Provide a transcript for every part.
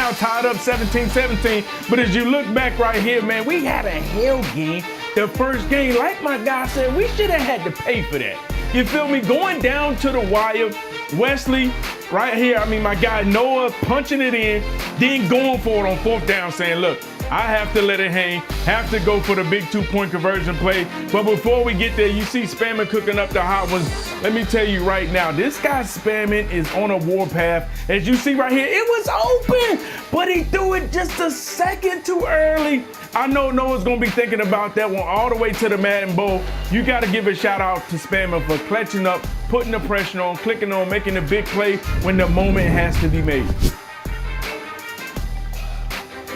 now tied up 17-17. But as you look back right here, man, we had a hell game. The first game, like my guy said, we should have had to pay for that. You feel me? Going down to the wire, Wesley right here, I mean, my guy Noah punching it in, then going for it on fourth down, saying, look, I have to let it hang, have to go for the big 2-point conversion play. But before we get there, you see Spamming cooking up the hot ones. Let me tell you right now, this guy Spamming is on a warpath. As you see right here, it was open, but he threw it just a second too early. I know Noah's gonna be thinking about that one all the way to the Madden Bowl. You gotta give a shout out to Spamming for clutching up, putting the pressure on, clicking on, making a big play when the moment has to be made.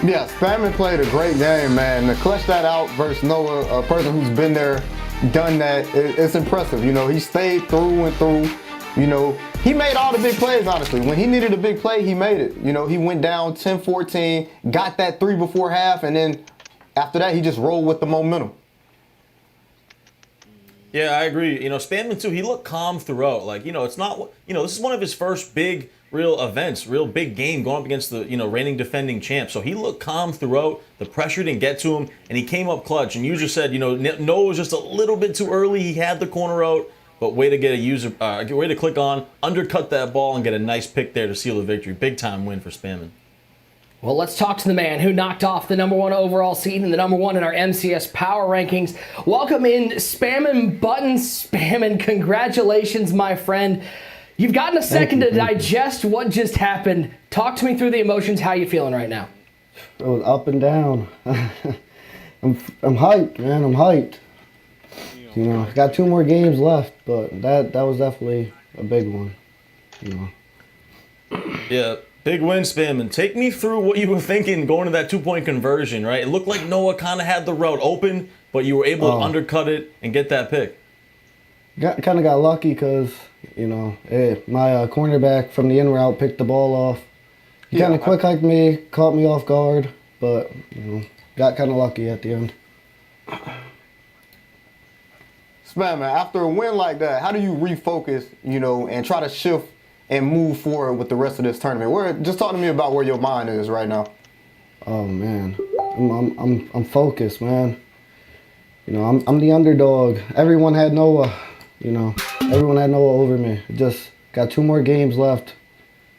Yeah, Spamming played a great game, man. To clutch that out versus Noah, a person who's been there, done that, it's impressive. You know, he stayed through and through. You know, he made all the big plays, honestly. When he needed a big play, he made it. You know, he went down 10-14, got that 3 before half, and then after that, he just rolled with the momentum. Yeah, I agree. You know, Spamming too, he looked calm throughout. Like, you know, it's not, you know, this is one of his first big real events, real big game going up against the, you know, reigning defending champ. So he looked calm throughout. The pressure didn't get to him, and he came up clutch. And you just said, you know, Noah was just a little bit too early. He had the corner out, but way to get a user, way to click on, undercut that ball, and get a nice pick there to seal the victory. Big time win for Spamming. Well, let's talk to the man who knocked off the #1 overall seed and the #1 in our MCS power rankings. Welcome in Spamming Buttons. Spamming, congratulations, my friend. You've gotten a second to digest what just happened. Talk to me through the emotions. How you feeling right now? It was up and down. I'm hyped, man. I'm hyped. You know, I got 2 more games left, but that was definitely a big one. You know. Yeah. Big win, Spamming. Take me through what you were thinking going to that 2-point conversion, right? It looked like Noah kind of had the route open, but you were able to undercut it and get that pick. Kind of got lucky because, you know, my cornerback from the in route picked the ball off. He kind of quick hiked me, caught me off guard, but, you know, got kind of lucky at the end. Spamming, after a win like that, how do you refocus, you know, and try to shift and move forward with the rest of this tournament? Just talk to me about where your mind is right now. Oh man, I'm focused, man. You know, I'm the underdog. Everyone had Noah. You know, everyone had Noah over me. Just got 2 more games left.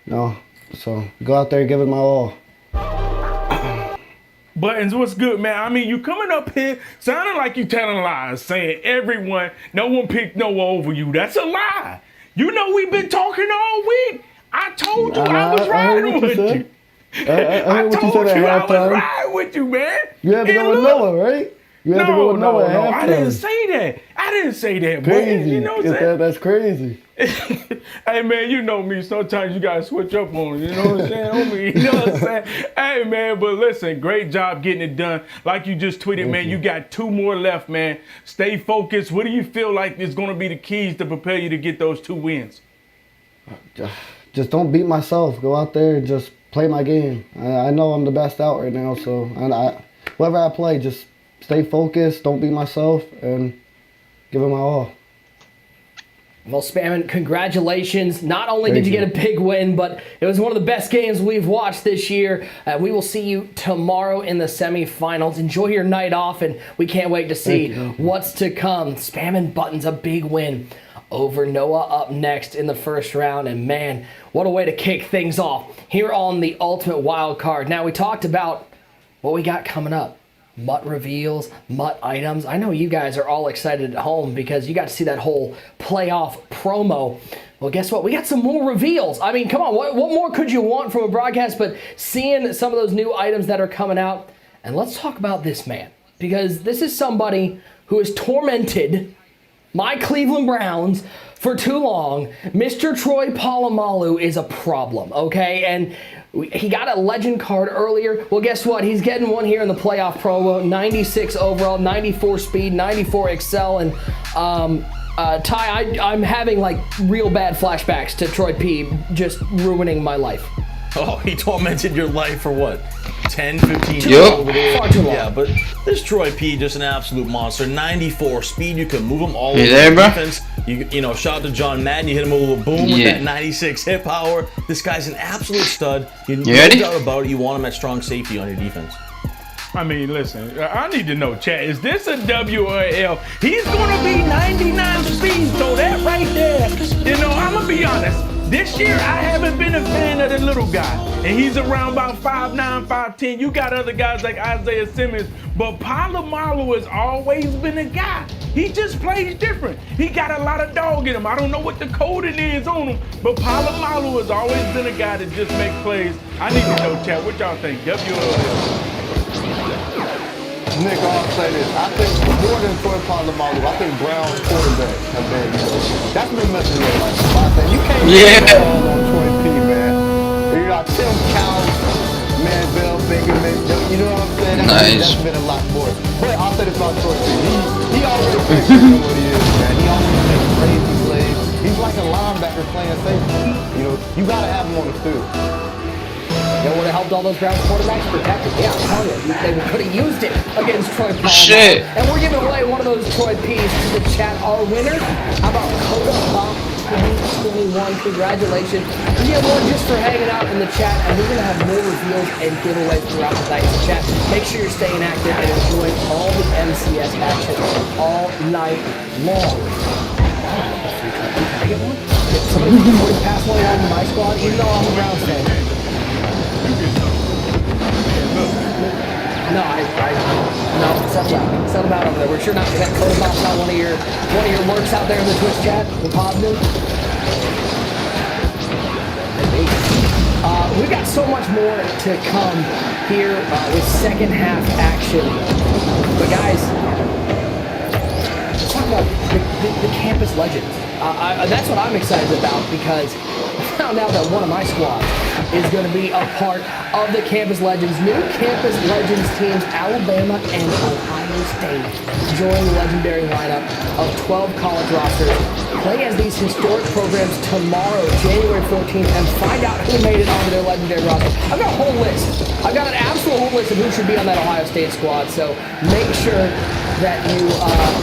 You know, so go out there and give it my all. Buttons, what's good, man? I mean, you coming up here sounding like you telling lies, saying no one picked Noah over you. That's a lie. You know we've been talking all week. I told you I was riding with you. I told you I was riding with you, man. You had to go with Noah, right? You had to go with Noah at halftime. I didn't say that. I didn't say that, crazy. Man. You know what I'm saying? That's crazy. Hey, man, you know me. Sometimes you got to switch up on it. You know what I'm saying? Homie, you know what I'm saying? Hey, man, but listen, great job getting it done. Like you just tweeted, man, you got 2 more left, man. Stay focused. What do you feel like is going to be the keys to prepare you to get those 2 wins? Just don't beat myself. Go out there and just play my game. I know I'm the best out right now, so whoever I play, just stay focused, don't beat myself, and give it my all. Well, Spamming, congratulations. Not only did you get a big win, but it was one of the best games we've watched this year. We will see you tomorrow in the semifinals. Enjoy your night off, and we can't wait to see what's to come. Spamming Buttons, a big win over Noah up next in the first round. And man, what a way to kick things off here on the Ultimate Wild Card. Now, we talked about what we got coming up. MUT reveals, MUT items. I know you guys are all excited at home because you got to see that whole playoff promo. Well, guess what? We got some more reveals. I mean, come on, what more could you want from a broadcast but seeing some of those new items that are coming out? And let's talk about this man, because this is somebody who has tormented my Cleveland Browns for too long. Mr. Troy Polamalu is a problem, okay? And he got a legend card earlier. Well, guess what? He's getting one here in the playoff promo. 96 overall, 94 speed, 94 excel. And Ty, I'm having like real bad flashbacks to Troy P just ruining my life. Oh, he tormented your life for what? 10, 15 years over there? Far too long. Yeah, but this Troy P, just an absolute monster. 94 speed, you can move him all over there, the bro? defense. You know, shout out to John Madden. You hit him with a little boom with that 96 hit power. This guy's an absolute stud. No doubt about it. You want him at strong safety on your defense. I mean, listen, I need to know, chat, is this a W or a L? He's going to be 99 speed, so that right there, you know, I'm going to be honest. This year, I haven't been a fan of the little guy. And he's around about 5'9", 5'10". You got other guys like Isaiah Simmons, but Polamalu has always been a guy. He just plays different. He got a lot of dog in him. I don't know what the coding is on him, but Polamalu has always been a guy that just makes plays. I need to know, chat, what y'all think, W or L? Nick, I'll say this. I think more than Troy Polamalu, I think Brown's quarterback have been, that's been messing with like I said, you can't get on Troy P, man. You got Tim Cowell, Manziel, Bingaman, you know what I'm saying? That's been a lot more. But I'll say this about Troy P. He already figured what he is, man. He always makes crazy plays. He's like a linebacker playing safety. You know, you gotta have him on the field. It would have helped all those Browns quarterbacks protect it. Yeah, I'm telling you, they could have used it against Troy Polamalu. Shit. And we're giving away one of those Troy P's to the chat. Our winner, how about Coda Pop 2021? Congratulations. We have one just for hanging out in the chat, and we're going to have more reveals and giveaways throughout the night in the chat. Make sure you're staying active and enjoying all the MCS action all night long. Can I get one? Somebody can pass one along to my squad, even though I'm a Browns fan. No, settle down over there. We're sure not that Code Pop's not one of your lurks out there in the Twitch chat. The positive. We got so much more to come here with second half action. But guys, let's talk about the campus legends. That's what I'm excited about because I found out that one of my squads is going to be a part of the Campus Legends. New Campus Legends teams, Alabama and Ohio State, join the legendary lineup of 12 college rosters. Play as these historic programs tomorrow, January 14th, and find out who made it onto their legendary roster. I've got a whole list. I've got an absolute whole list of who should be on that Ohio State squad, so make sure that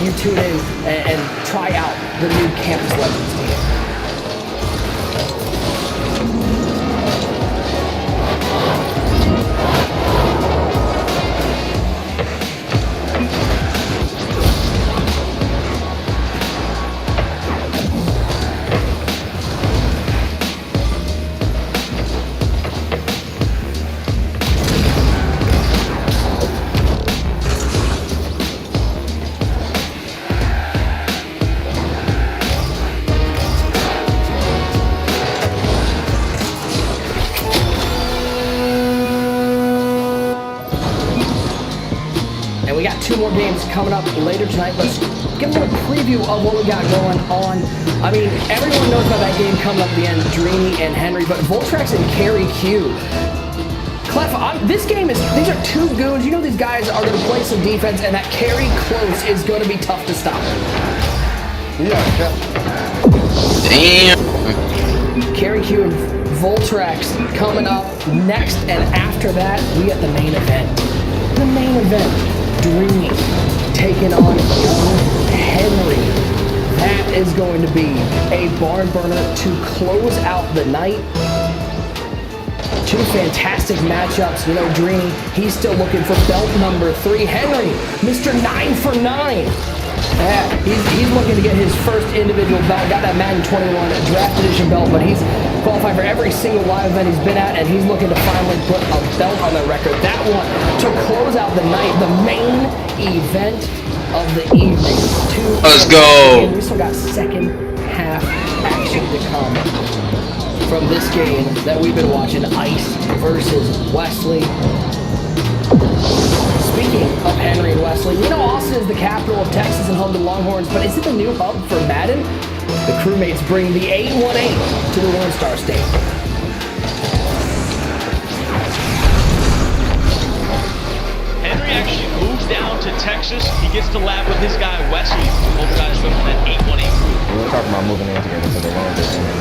you tune in and try out the new Campus Legends team. Two more games coming up later tonight. Let's give a little preview of what we got going on. I mean, everyone knows about that game coming up at the end, Dreamy and Henry, but Voltrex and Carey Q. Clef, these are two goons. You know these guys are going to play some defense, and that Carey Close is going to be tough to stop. Yeah. Damn. Carey Q and Voltrex coming up next, and after that, we get the main event. The main event. Dreamy taking on young Henry. That is going to be a barn burner to close out the night. Two fantastic matchups. You know, Dreamy, he's still looking for belt number 3. Henry, Mr. 9 for 9. Yeah, he's looking to get his first individual belt. Got that Madden 21 draft edition belt, but he's qualified for every single live event he's been at, and he's looking to finally put a belt on the record. That one to close out the night, the main event of the evening. Let's go. We still got second half action to come from this game that we've been watching. Ice versus Wesley. Speaking of Henry and Wesley, you know Austin is the capital of Texas and home to Longhorns, but is it the new hub for Madden? The crewmates bring the 818 to the Lone Star State. Henry actually moved down to Texas. He gets to lab with his guy Wesley. Both guys go from that 818 crew. We were talking about moving in together for the longest, and then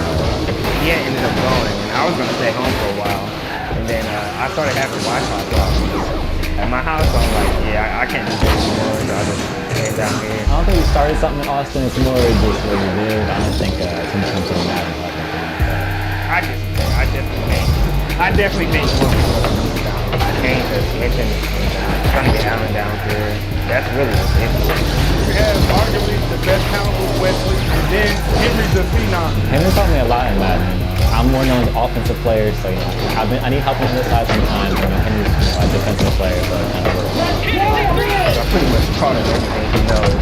he ended up going, and I was gonna stay home for a while, and then I started having Wi-Fi problems. at my house, I'm like, yeah, I can't do this anymore, so I just came down here. I don't think we started something in Austin. It's more just what we did. I don't think sometimes it matters. I definitely think I came to mention trying to get Allen down here. That's really what's it. We have arguably the best talent with Wesley, and then Henry's a phenom. Henry taught me a lot in Madden. I'm more known as an offensive player, so I need help on this side sometimes. And Henry's a defensive player, so it kind of works. I pretty much taught him everything he knows.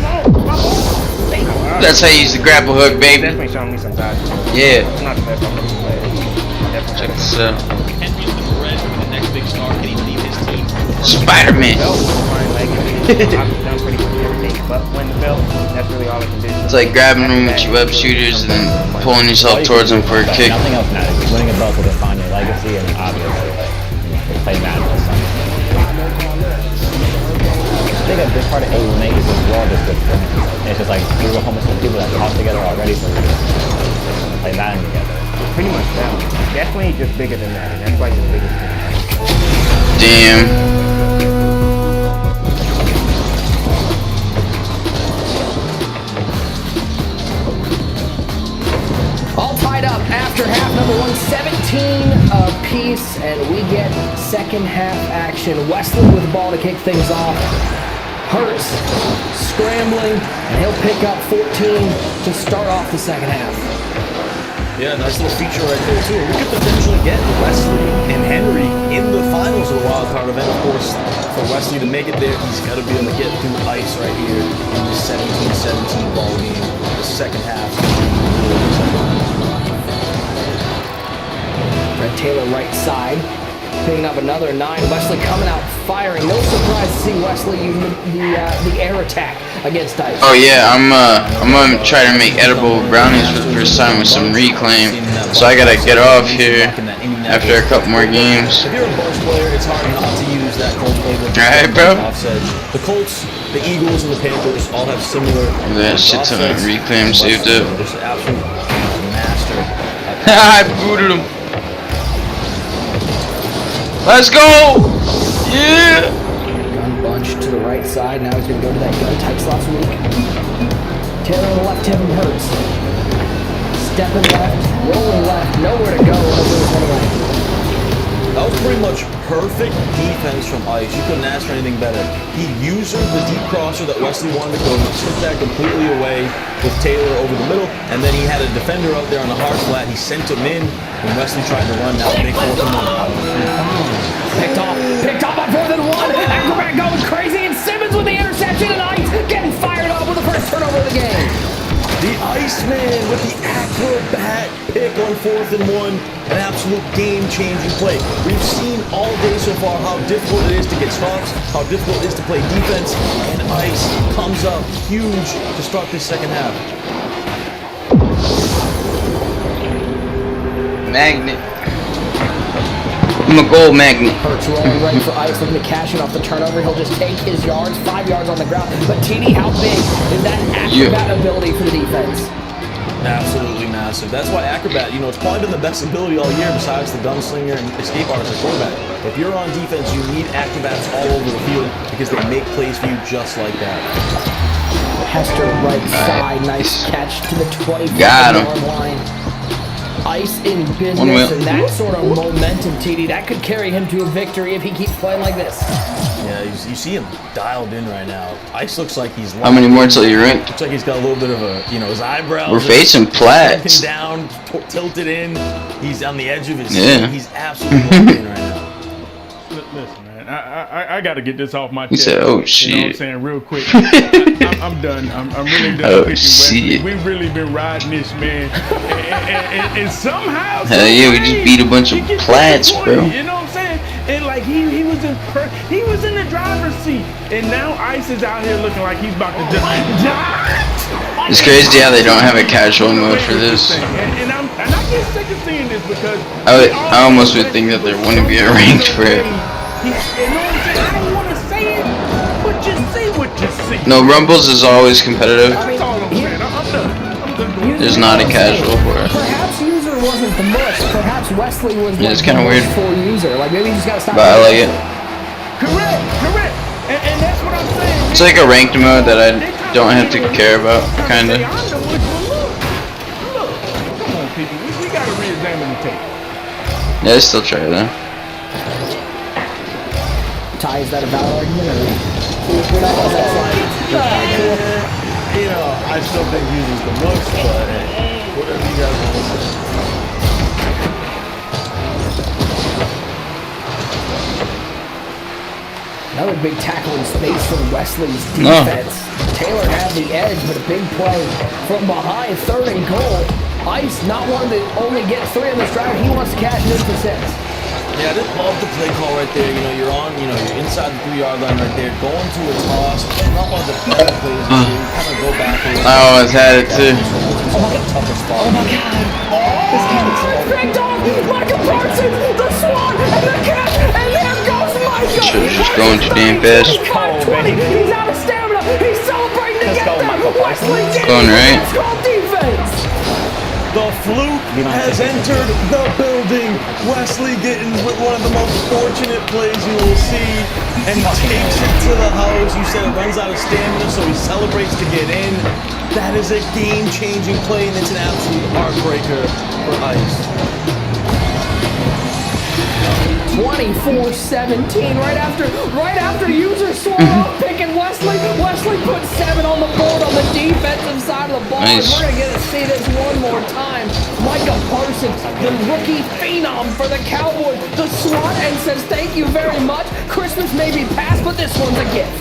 That's how you use the grapple hook, baby. Definitely showing me some sides. Yeah. It's not the best offensive player. Check this out. Henry's the threat to be the next big star. Can he lead his team? Spider-Man. I've done pretty much everything but win the belt. That's really all I can do. It's like grabbing them with your web shooters and then pulling yourself towards them for a kick. Nothing else matters. Winning a belt will define your legacy, and obviously, they play Madden this summer. I think a big part of 818 is as well just good friends. It's just like we were almost people that talk together already, so we play Madden together. Pretty much that. Definitely just bigger than that. That's like the biggest thing. Damn. All tied up after half number one, 17 apiece, and we get second half action. Wesley with the ball to kick things off. Hurts scrambling, and he'll pick up 14 to start off the second half. Yeah, nice little feature right there too. We could potentially get Wesley and Henry in the finals of the wild card event. Of course, for Wesley to make it there, he's got to be able to get through ice right here in the 17-17 ball game, the second half. Fred Taylor right side, picking up another 9. Wesley coming out firing. No surprise to see Wesley using the air attack against ice. Oh yeah, I'm gonna try to make edible brownies for the first time with some reclaim. So I gotta get off here after a couple more games. If you're a Bucks player, it's hard not to use that Colts playbook. Alright, bro. The Colts, the Eagles, and the Panthers all have similar. That shit ton of reclaim saved up. Just an absolute master. I booted him. Let's go! Yeah! Gun bunch to the right side. Now he's going to go to that gun tight last week. Taylor on the left, Tim Hurts. Stepping left, rolling left, nowhere to go. That was pretty much perfect defense from Ice. You couldn't ask for anything better. He used the deep crosser that Wesley wanted to go. He took that completely away with Taylor over the middle, and then he had a defender out there on the hard flat. He sent him in when Wesley tried to run that big 4th and 1. Picked off on 4th and 1. Acrobat going crazy, and Simmons with the interception, and Ice getting fired up with the first turnover of the game. The Iceman with the acrobat pick on 4th and 1. An absolute game-changing play. We've seen all day so far how difficult it is to get stops, how difficult it is to play defense, and Ice comes up huge to start this second half. Magnet. I'm a gold magnet. Hurts rolling ready for Ice, looking to cash it off the turnover. He'll just take his yards, 5 yards on the ground. But TD, how big is that acrobat ability for the defense? Absolutely massive. That's why Acrobat, it's probably been the best ability all year besides the gunslinger and escape artist at quarterback. If you're on defense, you need Acrobats all over the field because they make plays for you just like that. Hester right side, nice catch to the 25-yard line. Ice in business, and that sort of momentum, TD, that could carry him to a victory if he keeps playing like this. Yeah, you see him dialed in right now. Ice looks like he's. How many more till you rank? Looks like he's got a little bit of a, his eyebrows. We're facing plats. Down, tilted in. He's on the edge of his seat. He's absolutely locked in right now. Listen, man, I got to get this off my He chest. said, "Oh You shit." know what I'm saying? Real quick. I'm done. I'm really done. Oh picking Wesley. shit. We've really been riding this, man. and somehow. Hell yeah, we just beat a bunch of plats, bro. You know what I'm saying? And like he was in the driver's seat, and now Ice is out here looking like he's about to just. It's crazy how they don't have a casual mode for this. And I get sick of seeing this because I almost would think that there wouldn't be a ranked for it. You know what I'm saying? I don't want to say it, but just say what you see. No, Rumbles is always competitive. That's all I'm saying. I'm done. There's not a casual for it. Perhaps user wasn't the most. Perhaps Wesley was Yeah, it's kinda weird. full user. Like maybe you just gotta stop. But I like it. Correct. And that's what I'm saying. It's like a ranked mode that I don't have to care about, kinda. Look, come on, people. We gotta re-examine the tape. Yeah, I still try though. Ty, is that a valid argument or we're not on that side? You know, I still think he uses the looks, but hey, whatever you guys want to say. Another big tackle in space from Wesley's defense. Taylor had the edge, but a big play from behind, 3rd and goal. Ice not one to only get 3 on this drive. He wants to cash it in for 6. Yeah, I just love the play call right there. You know, you're inside the 3-yard line right there, going to a toss. Not one of the better plays. You kind of go back. I always had it too. Oh my God. This kid is picked off. Micah Parsons, the Swan, and the catch. And there goes Micah. Should've just going too damn fast. He's caught 20. He's out of stamina. He's celebrating to get there. Wesley did Going right. defense. The fluke has entered the building. Wesley getting with one of the most fortunate plays you will see. And he takes it to the house. You said it runs out of stamina, so he celebrates to get in. That is a game-changing play, and it's an absolute heartbreaker for Ice. 24-17, right after user swung off picking Wesley. Wesley put 7 on the board on the defensive side of the ball. Nice. And we're gonna get to see this one more time. Micah Parsons, the rookie phenom for the Cowboys, the SWAT, and says thank you very much. Christmas may be past, but this one's a gift.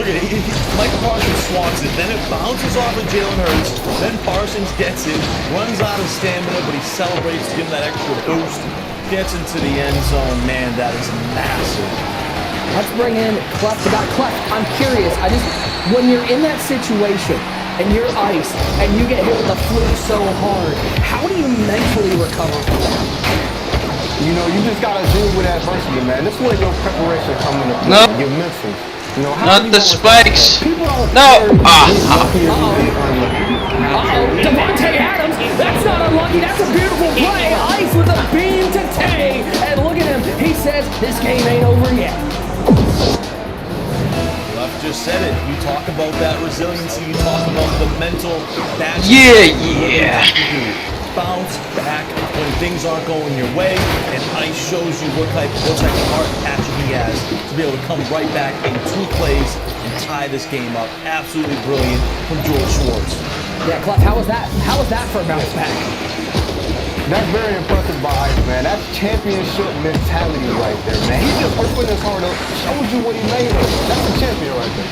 Look at it. Michael Parsons swats it. Then it bounces off of Jalen Hurts. Then Parsons gets it, runs out of stamina, but he celebrates to give him that extra boost. Gets into the end zone. Man, that is massive. Let's bring in Clef. Clef, I'm curious. When you're in that situation and you're Ice and you get hit with the fluke so hard, how do you mentally recover from that? You know, you just gotta deal with adversity, man. This is where your preparation comes into play. No. Your mental. You know, how Not do you the know spikes. people don't No. Devontae Adams, that's not unlucky, that's a beautiful play. Ice with a beam to Tay. And look at him, he says this game ain't over yet. Left just said it. You talk about that resiliency. You talk about the mental. Yeah. Bounce back when things aren't going your way, and Ice shows you what type of heart passion he has to be able to come right back in 2 plays and tie this game up. Absolutely brilliant from George Schwartz. Yeah, Clef, how was that? How was that for a bounce back? That's very impressive by Ice, man. That's championship mentality right there, man. He just opened his heart up, showed you what he made of. That's a champion right there.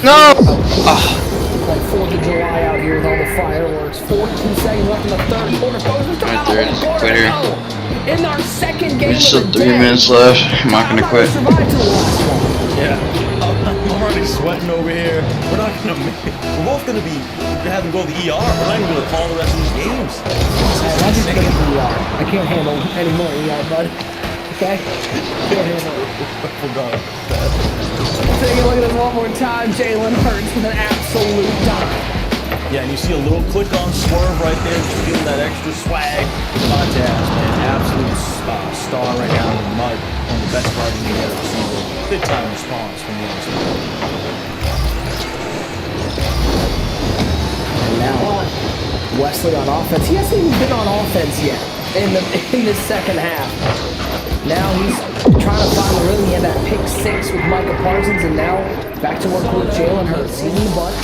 No. Like 4th of July out here with all the fireworks. 42 seconds left in the 3rd quarter. My third is a quitter. In our 2nd game There's of still the 3 day. minutes left. I'm not gonna quit. Survive to the last one. Yeah, I'm already sweating over here. We're not gonna make it. We're both gonna be having to go to the ER. We're not even gonna call the rest of these games. That's just gonna be ER. I can't handle any more ER, bud. Okay? Can't handle it. I forgot. Take a look at this one more time. Jalen Hurts with an absolute dime. Yeah, and you see a little click on swerve right there, just feeling that extra swag. Devontae Adams, man, absolute star right now in the mud. One of the best parts you ever seen. Big time response from the other side. And now Wesley on offense. He hasn't even been on offense yet in the 2nd half. Now he's trying to find the rhythm. He had that pick 6 with Micah Parsons, and now back to work with Jalen Hurts. CD Butt.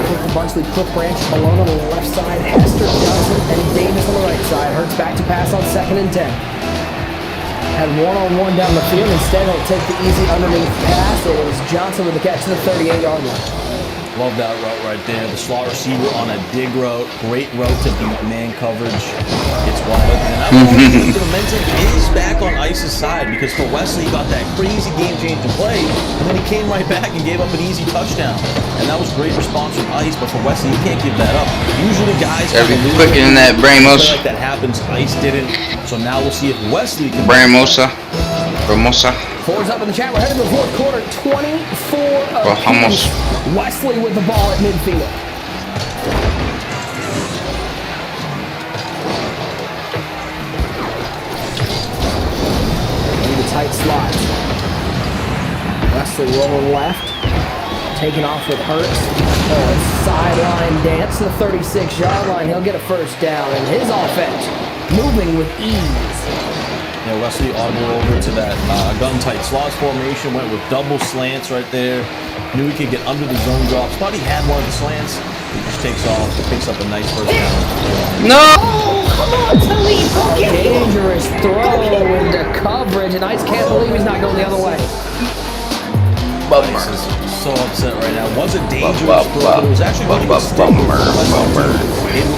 Cliff Bunchley, Cliff Branch, Malone on the left side, Hester Johnson, and Davis on the right side. Hurts back to pass on 2nd and 10. Had one-on-one down the field. Instead, he'll take the easy underneath pass. It was Johnson with the catch to the 38-yard line. Love that route right there. The slot receiver on a dig route. Great route to beat man coverage. Gets wide open. And I think the momentum is back on Ice's side, because for Wesley, he got that crazy game-changing play, and then he came right back and gave up an easy touchdown. And that was great response from Ice, but for Wesley, he can't give that up. Usually guys Gotta be kinda lose quicker than that, Bramos. like that happens. Ice didn't. So now we'll see if Wesley can. Bramosa. Four's up in the chat. We're headed to the 4th quarter. 24 Bajamos. apiece. Wesley with the ball at midfield. slots. Wesley rolling left. Taking off with Hurts. Oh, a sideline dance to the 36-yard line. He'll get a first down, and his offense moving with ease. Yeah, Wesley audible over to that gun-tight slots formation. Went with double slants right there. Knew he could get under the zone drops. Thought he had one of the slants. He just takes off, picks up a nice first down. No! Come on, Talib, go get it. Dangerous throw into coverage, and Ice can't believe he's not going the other way. Ice is so upset right now. It was a dangerous throw, but it was actually really a stick. Able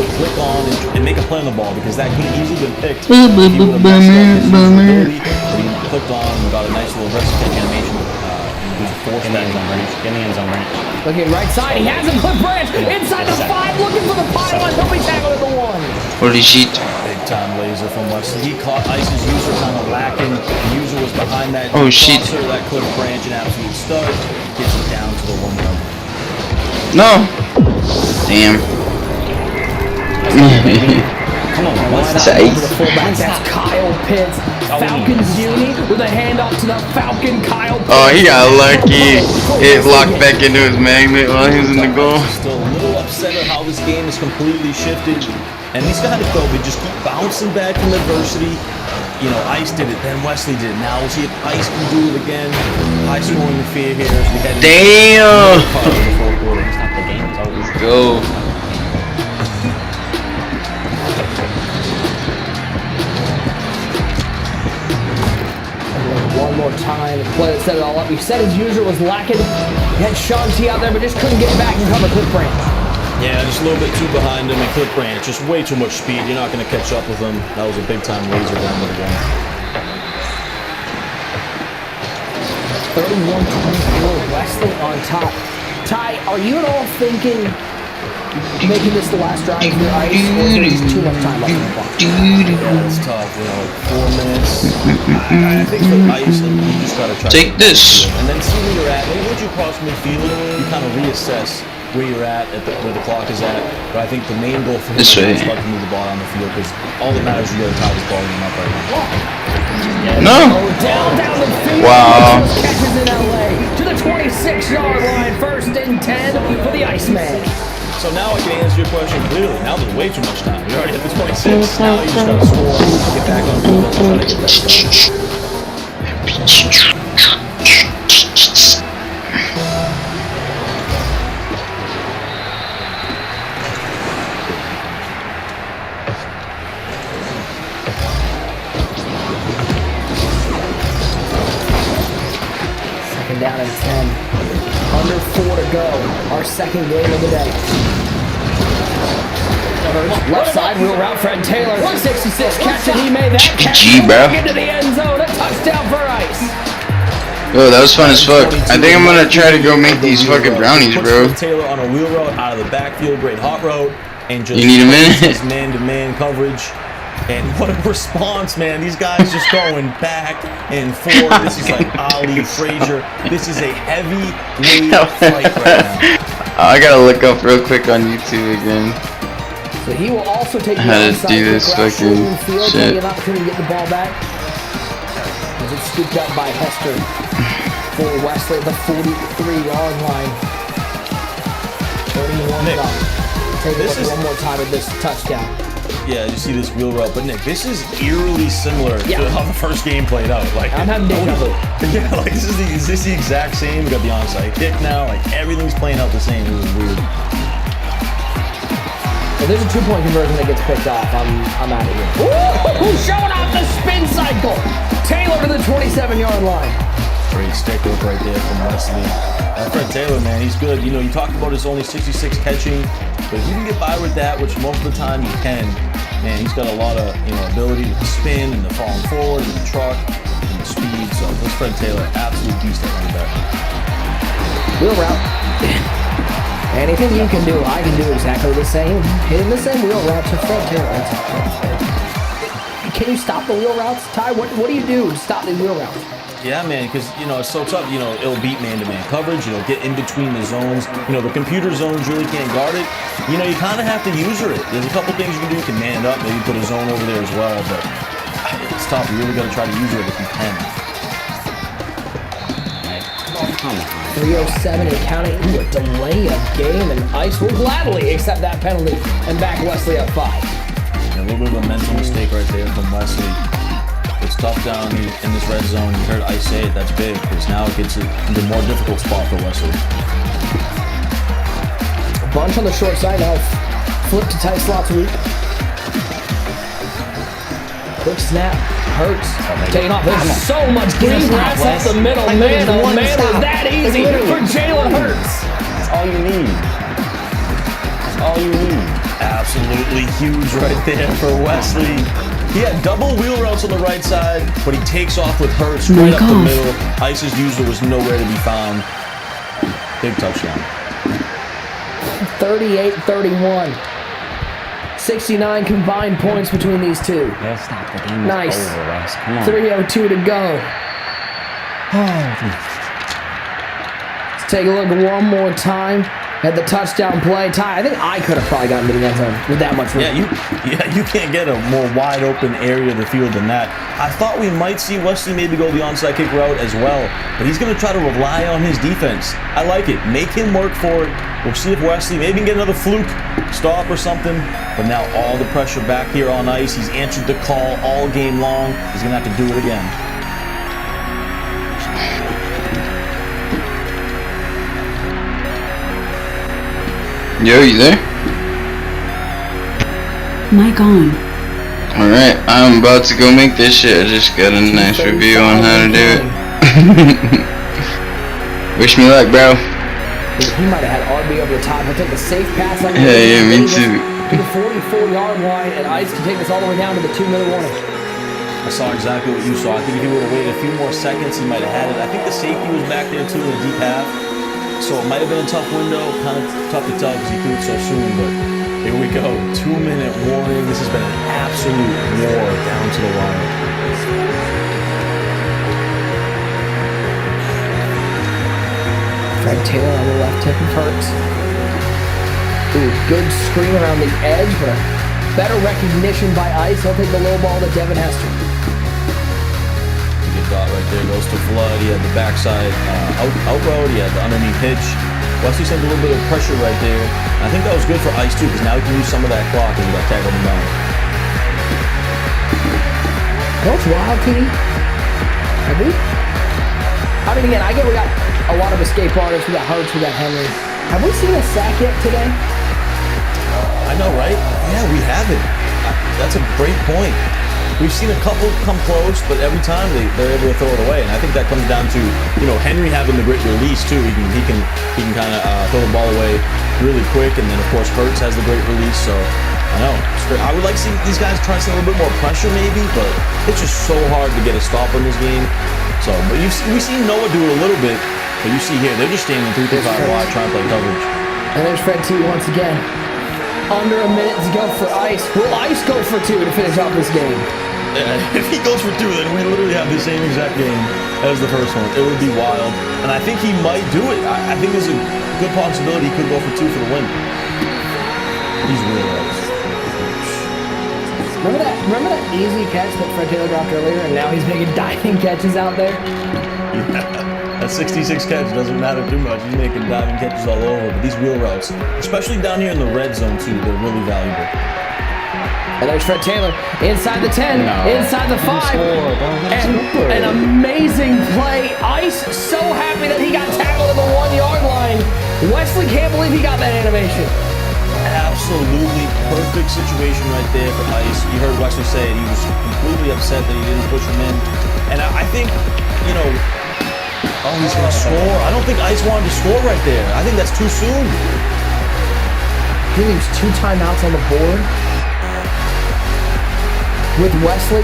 to click on and make a play on the ball because that could have easily been picked. He would have messed up his ability, but he clicked on and got a nice little wrist kick animation. In the end zone branch. Looking right side, he has a clip branch inside the 5, looking for the pylon. He'll be tackled at the 1. Holy shit. Big time laser from Wesley. He caught Ice's user kind of lacking. The user was behind that. Oh shit. Crosser, that clip branch, an absolute stud. Gets it down to the 1 yard. No. Damn. Come on, It's Ice. The fullback, that's Kyle Pitts. Falcons uni with a handoff to the Falcon Kyle Pitts. Oh, he got lucky. It locked back into his magnet while he was in the goal. Still a little upset at how this game is completely shifted. And these guys, though, they just keep bouncing back from adversity. You know, Ice did it, then Wesley did it. Now we'll see if Ice can do it again. High scoring affair here as we head into Damn. the fourth quarter. It's not the game. It's always Let's go. One more time, play that set it all up. He said his user was lacking. He had Sean T out there, but just couldn't get back and cover Cliff Branch. Yeah, just a little bit too behind him. And Cliff Branch, just way too much speed. You're not going to catch up with him. That was a big time laser down there again. 31-24, Wesley on top. Ty, are you at all thinking making this the last drive of your Ice, or is there just too much time left on the clock? Yeah, it's tough. You know, 4 minutes. I think for Ice, you just got to try Take to this. and then see where you're at. Maybe once you cross midfield, you kind of reassess where you're at where the clock is at. But I think the main goal for him is to start to move the ball on the field because all that matters is you got to tie this ball game up right now. No. Down the field. Wow. Catches in LA to the 26-yard line. 1st and 10 for the Iceman. So now I can answer your question clearly. Now there's way too much time. You're already at the 26. Now you just got to score, get back on the field, and try to get that done. Second down and 10. Under 4 to go. Our second game of the day. Left side, wheel route, Fred Taylor. 166 catch, and he made that catch. GG, bro. Into the end zone. A touchdown for Ice. Yo, that was fun as fuck. I think I'm gonna try to go make these fucking brownies, bro. Taylor on a wheel route out of the backfield, great hot route, and just You need a minute? man-to-man coverage. And what a response, man. These guys just going back and forth. This is like Ali, Frazier. This is a heavyweight fight right now. I gotta look up real quick on YouTube again. So he will also take the How to onside do this kick route, fucking short field, shit. getting an opportunity to get the ball back. As it's scooped up by Hester for Wesley at the 43-yard line. 31 Nick, up. Take a this look is- one more time at this touchdown. Yeah, you see this wheel route, but Nick, this is eerily similar Yeah. to how the first game played out. Like, I'm having deja vu. yeah, like is this the exact same? We got the onside kick now. Like everything's playing out the same. It was weird. If there's a 2-point conversion that gets picked off, I'm out of here. Ooh, showing off the spin cycle. Taylor to the 27-yard line. Great stick work right there from Wesley. Fred Taylor, man, he's good. You know, you talked about his only 66 catching, but if you can get by with that, which most of the time you can, man, he's got a lot of ability to spin and the falling forward and the truck and the speed. So this Fred Taylor, absolute beast at running back. Wheel route. Anything you can do, I can do exactly the same. Hitting the same wheel route to Fred Taylor. Can you stop the wheel routes, Ty? What do you do to stop the wheel routes? Yeah, man, because, it's so tough. It'll beat man-to-man coverage. Get in between the zones. The computer zones really can't guard it. You kind of have to user it. There's a couple things you can do. You can man it up, maybe put a zone over there as well, but it's tough. You really got to try to use it if you can. Come on. 3:07 and counting. Ooh, a delay of game, and Ice will gladly accept that penalty and back Wesley up 5. A little bit of a mental mistake right there from Wesley. It's tough down in this red zone. You heard Ice say it, that's big, because now it gets into a more difficult spot for Wesley. Bunch on the short side now. Flip to tight slot sweep. Quick snap. Hurts. Taking off. There's so much green grass up the middle. Man, oh man, was that easy for Jalen Hurts. That's all you need. That's all you need. Absolutely huge right there for Wesley. He had double wheel routes on the right side, but he takes off with Hurts right up the middle. Ice's user was nowhere to be found. Big touchdown. 38-31. 69 combined points between these two. Yeah, stop. The game is Nice. over, Wes. Come on. 3:02 to go. Let's take a look one more time at the touchdown play. Ty, I think I could have probably gotten to the end zone with that much room. You can't get a more wide open area of the field than that. I thought we might see Wesley maybe go the onside kick route as well, but he's going to try to rely on his defense. I like it. Make him work for it. We'll see if Wesley maybe can get another fluke stop or something. But now all the pressure back here on Ice. He's answered the call all game long. He's going to have to do it again. Yo, you there? Mic on. Alright, I'm about to go make this shit. I just got a nice review on how to do it. Wish me luck, bro. He might have had RB over the top. He'll take the safe pass. Yeah, me too. To the 44-yard line, and Ice can take this all the way down to the 2-minute warning. I saw exactly what you saw. I think if he would have waited a few more seconds, he might have had it. I think the safety was back there too in the deep half. So it might have been a tough window, kind of tough to tell because he threw it so soon, but here we go. 2-minute warning. This has been an absolute war down to the wire. Fred Taylor on the left hip of Hurts. Ooh, good screen around the edge, but a better recognition by Ice. He'll take the low ball to Devin Hester. Good dot right there. Goes to Flood. He had the backside out road. He had the underneath hitch. Wesley sent a little bit of pressure right there. And I think that was good for Ice too, because now he can use some of that clock and he got tackled him down. Coach Wild, TD? Have we? I mean, again, I get we got a lot of escape artists. We got Hurts, we got Henry. Have we seen a sack yet today? I know, right? Yeah, we haven't. That's a great point. We've seen a couple come close, but every time they're able to throw it away. And I think that comes down to, Henry having the great release too. He can kind of throw the ball away really quick, and then of course Hurts has the great release. So I know I would like to see these guys try to see a little bit more pressure maybe, but it's just so hard to get a stop in this game. So, but we've seen Noah do it a little bit, but you see here they're just standing 3-5 wide trying to play coverage. And there's Fred T once again. Under a minute to go for Ice. Will Ice go for 2 to finish off this game? If he goes for 2, then we literally have the same exact game as the first one. It would be wild. And I think he might do it. I think there's a good possibility he could go for 2 for the win. He's really nice. Remember that easy catch that Fred Taylor dropped earlier, and now he's making diving catches out there? Yeah. That 66 catch doesn't matter too much. He's making diving catches all over. But these wheel routes, especially down here in the red zone too, they're really valuable. And there's Fred Taylor inside the 10, inside the 5. And an amazing play. Ice so happy that he got tackled at the 1-yard line. Wesley can't believe he got that animation. Absolutely perfect situation right there for Ice. You heard Wesley say it. He was completely upset that he didn't push him in. And I think, he's going to score. I don't think Ice wanted to score right there. I think that's too soon. He leaves 2 timeouts on the board. With Wesley,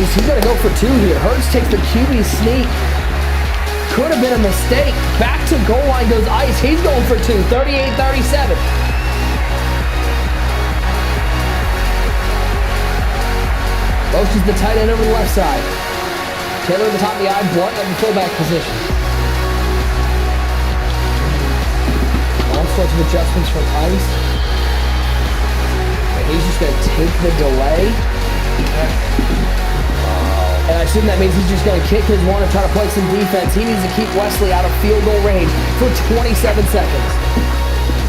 is he going to go for 2 here? Hurts takes the QB sneak. Could have been a mistake. Back to goal line goes Ice. He's going for 2, 38-37. Motions the tight end over the left side. Taylor at the top of the eye, Blunt at the fullback position. All sorts of adjustments from Ice. And he's just going to take the delay. And I assume that means he's just going to kick his one and try to play some defense. He needs to keep Wesley out of field goal range for 27 seconds.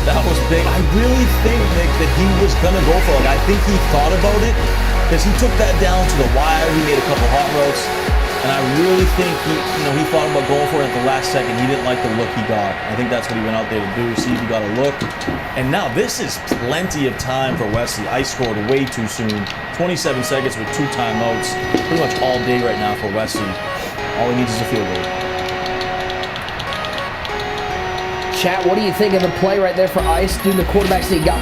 That was big. I really think, Nick, that he was going to go for it. I think he thought about it because he took that down to the wire. He made a couple hot routes. And I really think he thought about going for it at the last second. He didn't like the look he got. I think that's what he went out there to do, see if he got a look. And now this is plenty of time for Wesley. Ice scored way too soon. 27 seconds with 2 timeouts. Pretty much all day right now for Wesley. All he needs is a field goal. Chat, what do you think of the play right there for Ice? Dude, the quarterback sneak got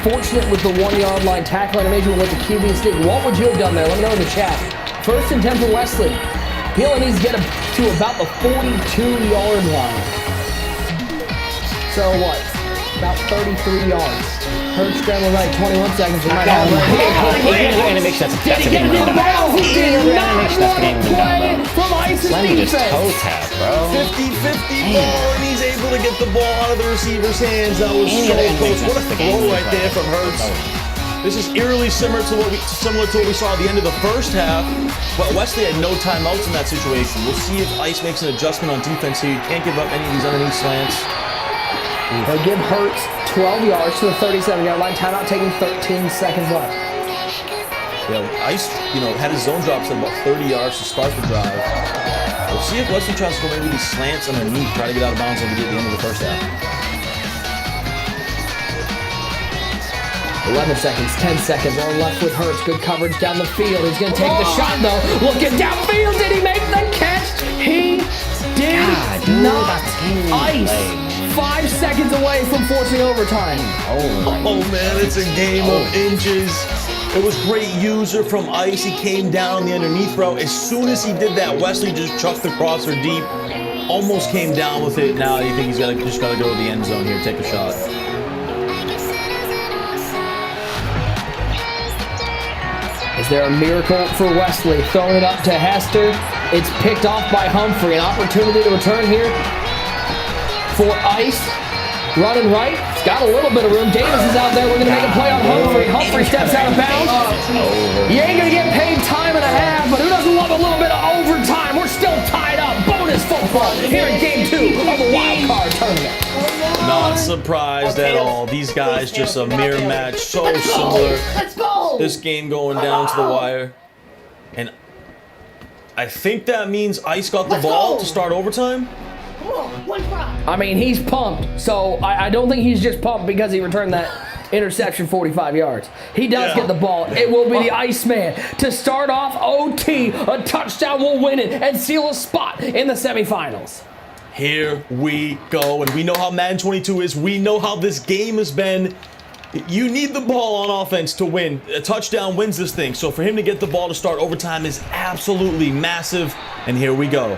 fortunate with the 1-yard line tackle animation with the QB sneak. What would you have done there? Let me know in the chat. 1st and 10 for Wesley. He only needs to get him to about the 42-yard line. So what? About 33 yards. Hurts scrambling right 21 seconds. He might have Animation, that's Did he get the ball? He did not want to play from Ice's defense. Toe tap, bro. 50-50 ball, and he's able to get the ball out of the receiver's hands. That was so close. What a throw right there from Hurts. This is eerily similar to what we saw at the end of the first half, but Wesley had no timeouts in that situation. We'll see if Ice makes an adjustment on defense here. You can't give up any of these underneath slants. They'll give Hurts 12 yards to the 37-yard line. Timeout taking 13 seconds left. Yeah, Ice, had his zone drops at about 30 yards to start the drive. We'll see if Wesley tries to go maybe these slants underneath, try to get out of bounds like he did at the end of the first half. 11 seconds, 10 seconds, all left with Hurts. Good coverage down the field. He's going to take the shot, though. Looking downfield. Did he make the catch? He did not. Ice, 5 seconds away from forcing overtime. Oh, man, it's a game of inches. It was great user from Ice. He came down on the underneath route. As soon as he did that, Wesley just chucked the crosser deep. Almost came down with it. Now you think he's just got to go to the end zone here, take a shot. Is there a miracle for Wesley? Throwing it up to Hester. It's picked off by Humphrey. An opportunity to return here for Ice. Running right. It's got a little bit of room. Davis is out there. We're going to make a play on Humphrey. Humphrey steps out of bounds. You ain't going to get paid time and a half, but who doesn't love a little bit of overtime? We're still tied up. Bonus football here in Game 2 of the Wild Card Tournament. Not surprised at all. These guys just a mirror match. So similar. Let's go. This game going down to the wire. And I think that means Ice got the ball to start overtime. I mean, he's pumped, so I don't think he's just pumped because he returned that interception 45 yards. He does get the ball. It will be the Iceman to start off OT. A touchdown will win it and seal a spot in the semifinals. Here we go, and we know how Madden 22 is. We know how this game has been. You need the ball on offense to win. A touchdown wins this thing, so for him to get the ball to start overtime is absolutely massive, and here we go.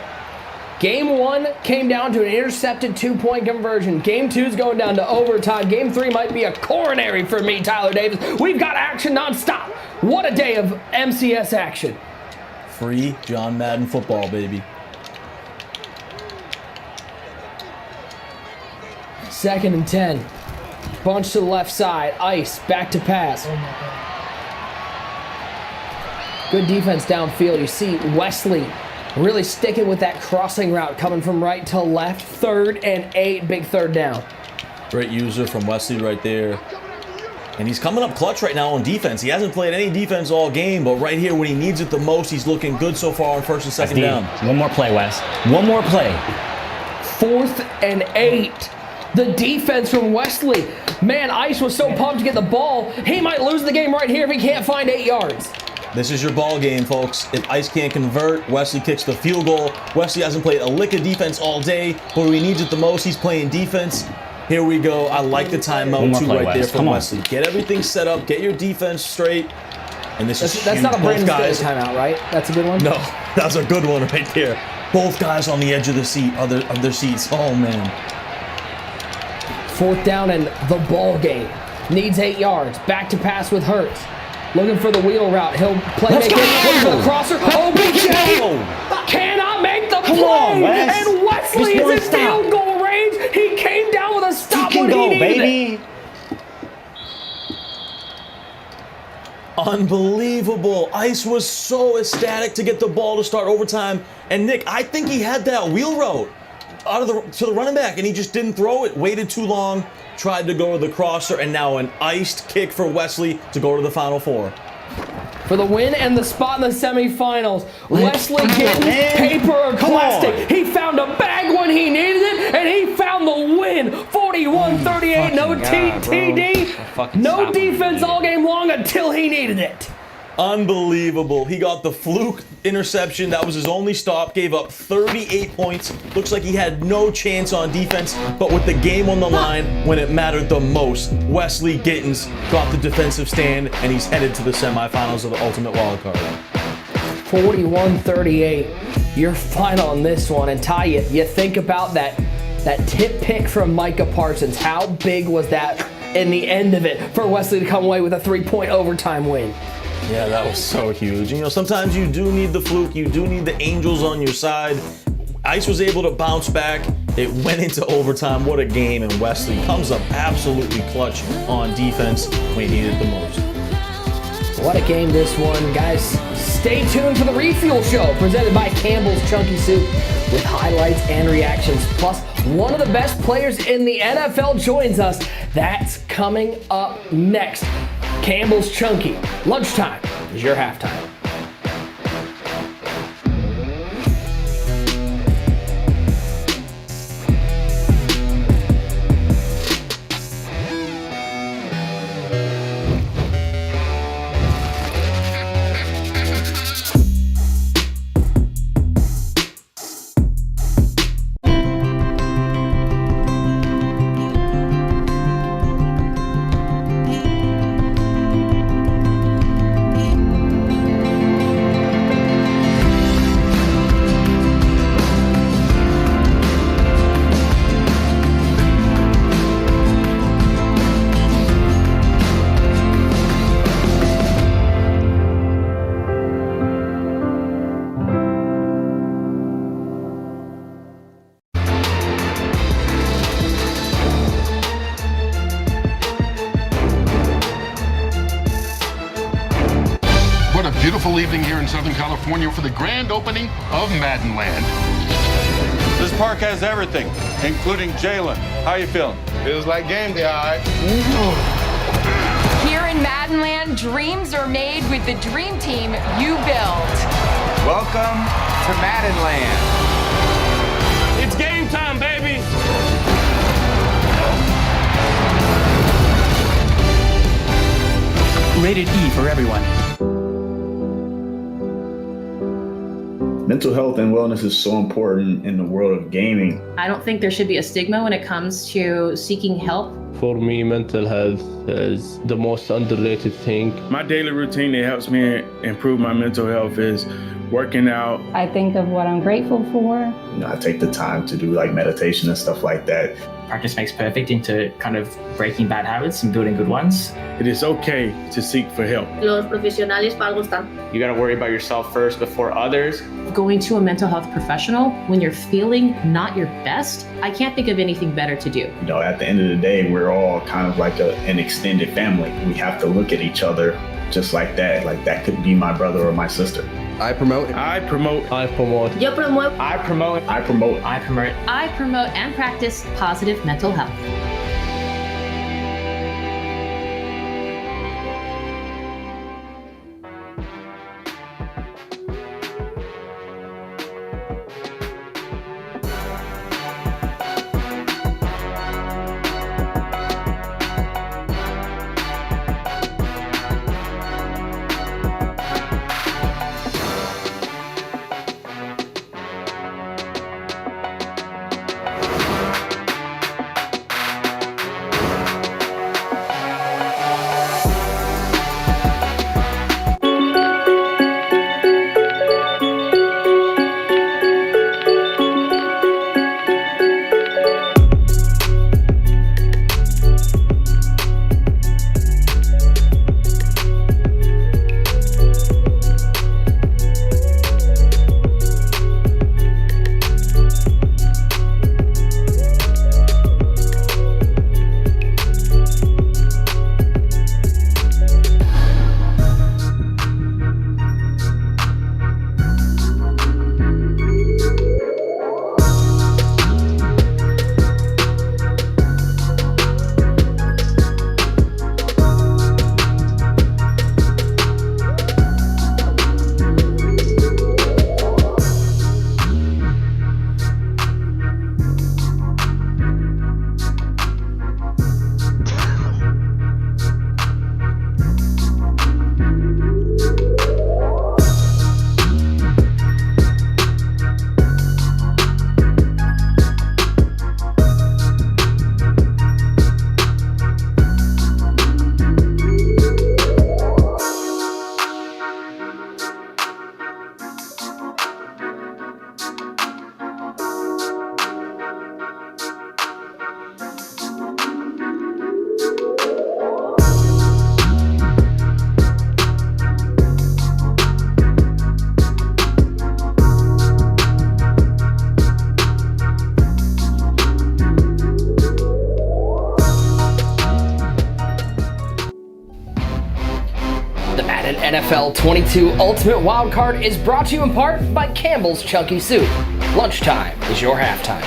Game 1 came down to an intercepted 2-point conversion. Game 2 is going down to overtime. Game 3 might be a coronary for me, Tyler Davis. We've got action nonstop. What a day of MCS action. Free John Madden football, baby. 2nd and 10. Bunch to the left side. Ice back to pass. Good defense downfield. You see Wesley really sticking with that crossing route coming from right to left. 3rd and 8. Big 3rd down. Great user from Wesley right there. And he's coming up clutch right now on defense. He hasn't played any defense all game, but right here when he needs it the most, he's looking good so far on 1st and 2nd down. One more play, Wes. One more play. 4th and 8. The defense from Wesley. Man, Ice was so pumped to get the ball. He might lose the game right here if he can't find 8 yards. This is your ball game, folks. If Ice can't convert, Wesley kicks the field goal. Wesley hasn't played a lick of defense all day, but when he needs it the most, he's playing defense. Here we go. I like the timeout too right there from Wesley. Get everything set up. Get your defense straight. And this is huge. That's not a Brandon guys timeout, right? That's a good one? No, that's a good one right there. Both guys on the edge of the seat of their seats. Oh man. 4th down and the ball game. Needs 8 yards. Back to pass with Hurts. Looking for the wheel route. He'll play make it. Looking for the crosser. OBJ cannot make the play. And Wesley is in field goal range. He came down with a stop when he needed it. Unbelievable. Ice was so ecstatic to get the ball to start overtime. And Nick, I think he had that wheel route to the running back, and he just didn't throw it. Waited too long, tried to go to the crosser, and now an iced kick for Wesley to go to the Final Four. For the win and the spot in the semifinals, Wesley Gittens, paper or plastic. He found a bag when he needed it, and he found the win. 41-38, no TD, no defense all game long until he needed it. Unbelievable. He got the fluke interception. That was his only stop. Gave up 38 points. Looks like he had no chance on defense, but with the game on the line, when it mattered the most, Wesley Gittens got the defensive stand, and he's headed to the semifinals of the Ultimate Wildcard. 41-38, your final on this one. And Ty, you think about that tip pick from Micah Parsons. How big was that in the end of it for Wesley to come away with a 3-point overtime win? Yeah, that was so huge. You know, sometimes you do need the fluke. You do need the angels on your side. Ice was able to bounce back. It went into overtime. What a game. And Wesley comes up absolutely clutch on defense when he needed the most. What a game this one. Guys, stay tuned for the Refuel Show presented by Campbell's Chunky Soup with highlights and reactions. Plus, one of the best players in the NFL joins us. That's coming up next. Campbell's Chunky. Lunchtime is your halftime. Beautiful evening here in Southern California for the grand opening of Madden Land. This park has everything, including Jalen. How you feeling? Feels like game day, all right. Here in Madden Land, dreams are made with the dream team you built. Welcome to Madden Land. It's game time, baby. Rated E for everyone. Mental health and wellness is so important in the world of gaming. I don't think there should be a stigma when it comes to seeking help. For me, mental health is the most underrated thing. My daily routine that helps me improve my mental health is working out. I think of what I'm grateful for. You know, I take the time to do like meditation and stuff like that. Practice makes perfect into kind of breaking bad habits and building good ones. It is okay to seek for help. Los profesionales para algo están. You got to worry about yourself first before others. Going to a mental health professional when you're feeling not your best, I can't think of anything better to do. You know, at the end of the day, we're all kind of like an extended family. We have to look at each other just like that. Like that could be my brother or my sister. I promote. I promote. I promote. Yo promuevo. I promote. I promote. I promote. I promote and practice positive mental health. NFL 22 Ultimate Wildcard is brought to you in part by Campbell's Chunky Soup. Lunchtime is your halftime.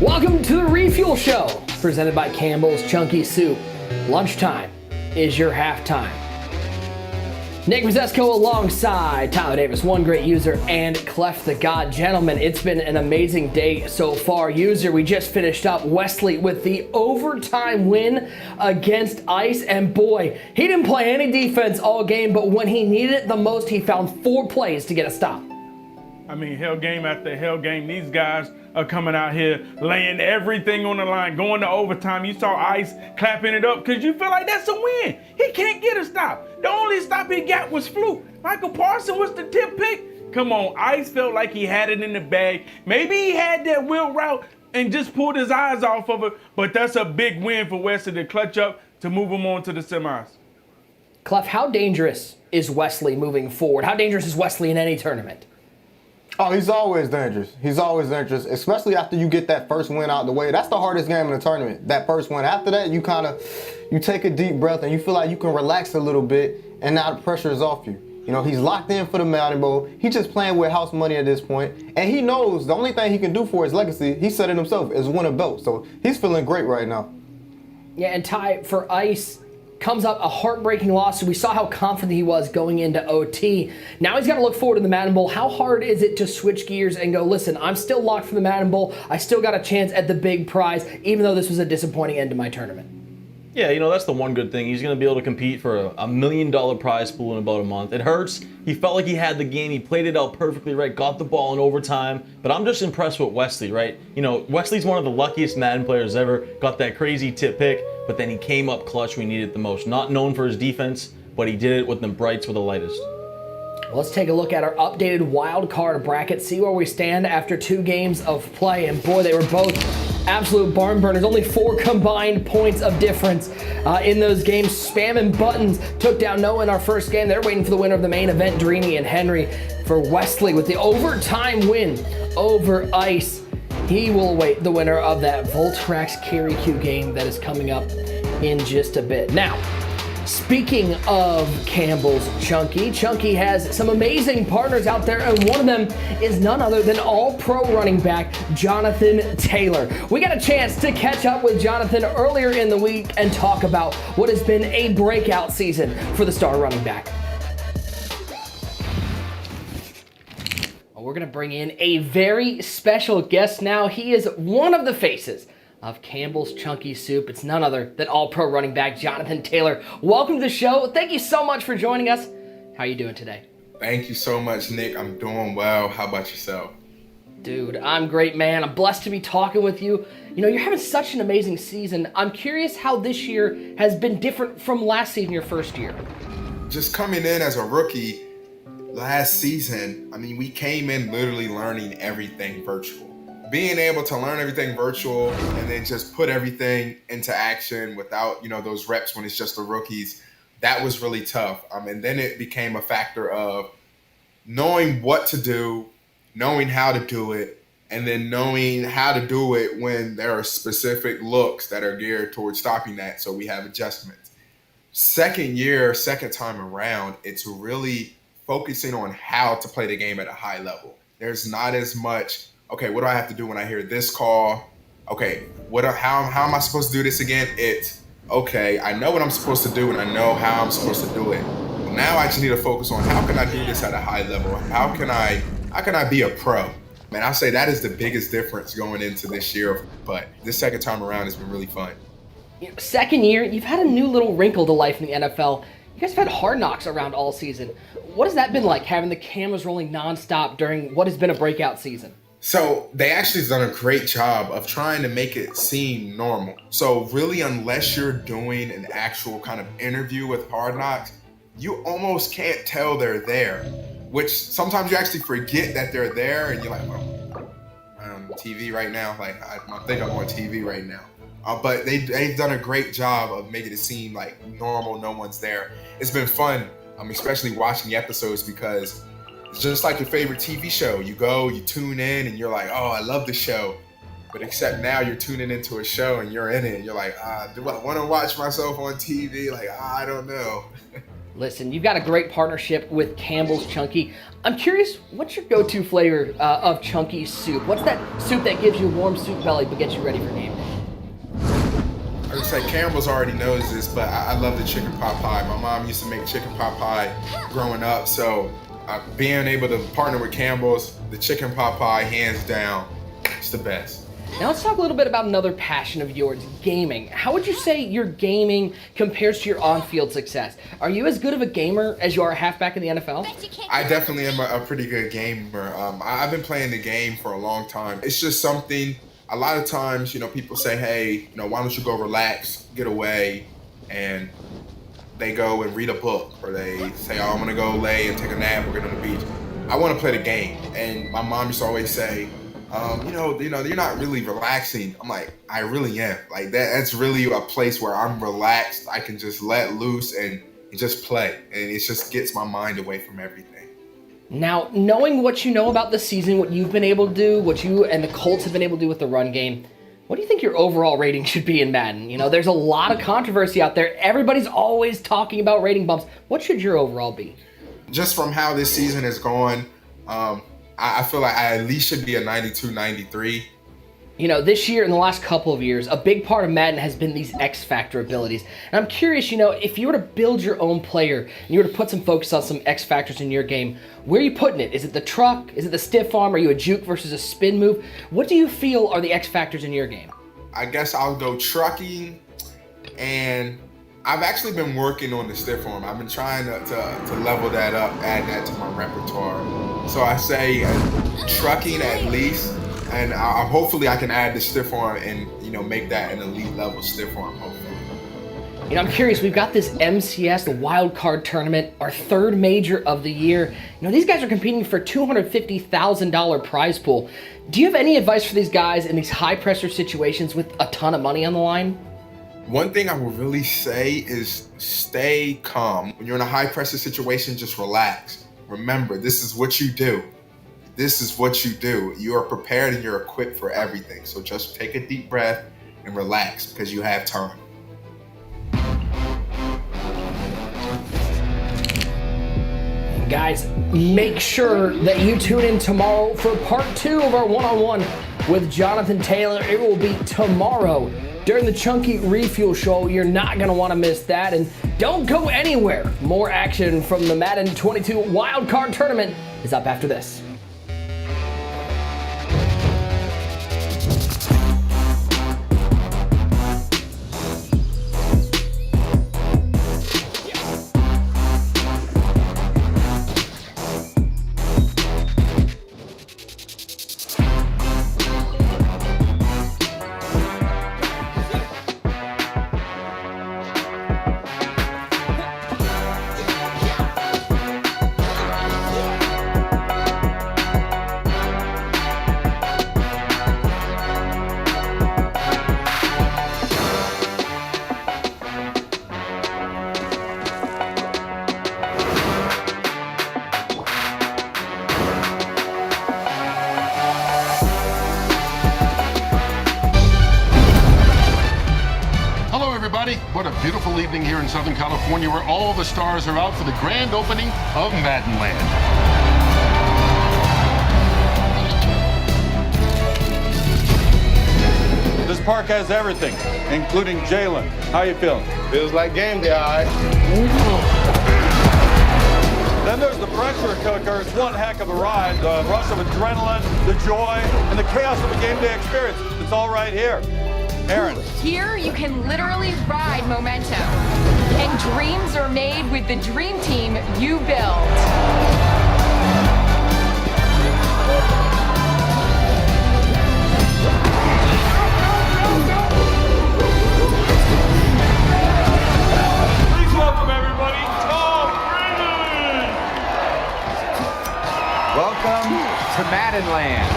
Welcome to the Refuel Show, presented by Campbell's Chunky Soup. Lunchtime is your halftime. Nick Mazesco alongside Tyler Davis, one great user, and Clef the God. Gentlemen, it's been an amazing day so far. User, we just finished up Wesley with the overtime win against Ice, and boy, he didn't play any defense all game, but when he needed it the most, he found 4 plays to get a stop. I mean, hell game after hell game. These guys are coming out here laying everything on the line, going to overtime. You saw Ice clapping it up because you feel like that's a win. He can't get a stop. The only stop he got was fluke. Michael Parsons was the tip pick. Come on, Ice felt like he had it in the bag. Maybe he had that wheel route and just pulled his eyes off of it, but that's a big win for Wesley to clutch up to move him on to the semis. Clef, how dangerous is Wesley moving forward? How dangerous is Wesley in any tournament? Oh, he's always dangerous. He's always dangerous, especially after you get that first win out the way. That's the hardest game in the tournament, that first win. After that, you take a deep breath and you feel like you can relax a little bit and now the pressure is off you. You know, he's locked in for the Mountain Bowl. He's just playing with house money at this point. And he knows the only thing he can do for his legacy, he said it himself, is win a belt. So he's feeling great right now. Yeah, and Ty, for Ice, comes up a heartbreaking loss. We saw how confident he was going into OT. Now he's got to look forward to the Madden Bowl. How hard is it to switch gears and go, listen, I'm still locked for the Madden Bowl. I still got a chance at the big prize, even though this was a disappointing end to my tournament? Yeah, you know, that's the one good thing. He's going to be able to compete for a $1 million prize pool in about a month. It hurts. He felt like he had the game. He played it out perfectly right, got the ball in overtime. But I'm just impressed with Wesley, right? You know, Wesley's one of the luckiest Madden players ever. Got that crazy tip pick, but then he came up clutch when he needed it the most. Not known for his defense, but he did it with the brights were the lightest. Let's take a look at our updated wild card bracket, see where we stand after 2 games of play. And boy, they were both absolute barn burners. Only 4 combined points of difference in those games. Spam and Buttons took down Noah in our first game. They're waiting for the winner of the main event, Dreeny and Henry. For Wesley with the overtime win over Ice, he will await the winner of that Voltrax Carry Q game that is coming up in just a bit. Now, speaking of Campbell's Chunky has some amazing partners out there, and one of them is none other than All-Pro running back Jonathan Taylor. We got a chance to catch up with Jonathan earlier in the week and talk about what has been a breakout season for the star running back. We're going to bring in a very special guest now. He is one of the faces of Campbell's Chunky Soup. It's none other than All-Pro running back Jonathan Taylor. Welcome to the show. Thank you so much for joining us. How are you doing today? Thank you so much, Nick. I'm doing well. How about yourself? Dude, I'm great, man. I'm blessed to be talking with you. You know, you're having such an amazing season. I'm curious how this year has been different from last season, your first year. Just coming in as a rookie last season, I mean, we came in literally learning everything virtual. Being able to learn everything virtual and then just put everything into action without, you know, those reps when it's just the rookies, that was really tough. And then it became a factor of knowing what to do, knowing how to do it, and then knowing how to do it when there are specific looks that are geared towards stopping that. So we have adjustments. Second time around, it's really focusing on how to play the game at a high level. There's not as much, okay, what do I have to do when I hear this call? Okay, how am I supposed to do this again? Okay, I know what I'm supposed to do and I know how I'm supposed to do it. Now I just need to focus on how can I do this at a high level? How can I be a pro? Man, I'll say that is the biggest difference going into this year, but this second time around has been really fun. Second year, you've had a new little wrinkle to life in the NFL. You guys have had Hard Knocks around all season. What has that been like, having the cameras rolling nonstop during what has been a breakout season? So they actually done a great job of trying to make it seem normal. So really, unless you're doing an actual kind of interview with Hard Knocks, you almost can't tell they're there, which sometimes you actually forget that they're there and you're like, well, I'm on TV right now. Like, I think I'm on TV right now. But they've done a great job of making it seem like normal, no one's there. It's been fun, especially watching the episodes, because it's just like your favorite TV show. You go, you tune in, and you're like, oh, I love this show. But except now you're tuning into a show and you're in it. And you're like, do I want to watch myself on TV? Like, I don't know. Listen, you've got a great partnership with Campbell's Chunky. I'm curious, what's your go-to flavor of Chunky soup? What's that soup that gives you a warm soup belly but gets you ready for game day? I would say Campbell's already knows this, but I love the chicken pot pie. My mom used to make chicken pot pie growing up, so being able to partner with Campbell's, the chicken pot pie, hands down, it's the best. Now let's talk a little bit about another passion of yours, gaming. How would you say your gaming compares to your on-field success? Are you as good of a gamer as you are a halfback in the NFL? I definitely am a pretty good gamer. I've been playing the game for a long time. It's just something, a lot of times, people say, hey, why don't you go relax, get away, and they go and read a book, or they say, oh, I'm gonna go lay and take a nap, we're going to the beach. I want to play the game. And my mom used to always say, you're not really relaxing. I'm like, I really am. Like that's really a place where I'm relaxed. I can just let loose and just play. And it just gets my mind away from everything. Now, knowing what you know about the season, what you've been able to do, what you and the Colts have been able to do with the run game, what do you think your overall rating should be in Madden? There's a lot of controversy out there. Everybody's always talking about rating bumps. What should your overall be? Just from how this season has gone, I feel like I at least should be a 92, 93. This year and the last couple of years, a big part of Madden has been these X Factor abilities. And I'm curious, if you were to build your own player and you were to put some focus on some X Factors in your game, where are you putting it? Is it the truck? Is it the stiff arm? Are you a juke versus a spin move? What do you feel are the X Factors in your game? I guess I'll go trucking, and I've actually been working on the stiff arm. I've been trying to level that up, add that to my repertoire. So I say trucking at least, and hopefully I can add the stiff arm and make that an elite level stiff arm, hopefully. I'm curious, we've got this MCS, the Wild Card Tournament, our third major of the year. These guys are competing for $250,000 prize pool. Do you have any advice for these guys in these high pressure situations with a ton of money on the line? One thing I would really say is stay calm. When you're in a high pressure situation, just relax. Remember, this is what you do. This is what you do. You are prepared and you're equipped for everything. So just take a deep breath and relax because you have time. Guys, make sure that you tune in tomorrow for part 2 of our one-on-one with Jonathan Taylor. It will be tomorrow during the Chunky Refuel Show. You're not going to want to miss that. And don't go anywhere. More action from the Madden 22 Wild Card Tournament is up after this. What a beautiful evening here in Southern California where all the stars are out for the grand opening of Maddenland. This park has everything, including Jalen. How you feeling? Feels like game day, all right. Then there's the pressure cooker. It's one heck of a ride. The rush of adrenaline, the joy, and the chaos of a game day experience. It's all right here. Aaron. Here you can literally ride momentum. And dreams are made with the dream team you built. Please welcome everybody, Tom Brady. Welcome to Maddenland.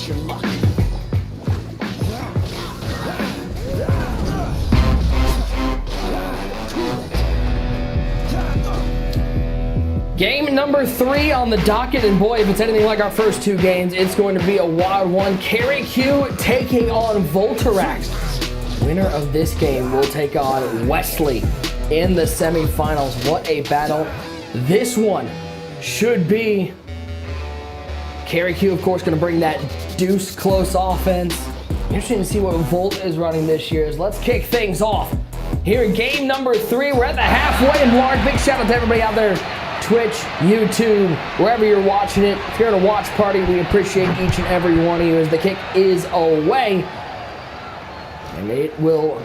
Game number 3 on the docket, and boy, if it's anything like our first 2 games, it's going to be a wild one. Kerry Q taking on Voltarax. Winner of this game will take on Wesley in the semifinals. What a battle this one should be. Kerry Q, of course, going to bring that deuce close offense. Interesting to see what Volt is running this year. Let's kick things off here in game number 3. We're at the halfway mark. Big shout out to everybody out there. Twitch, YouTube, wherever you're watching it. If you're at a watch party, we appreciate each and every one of you as the kick is away. And it will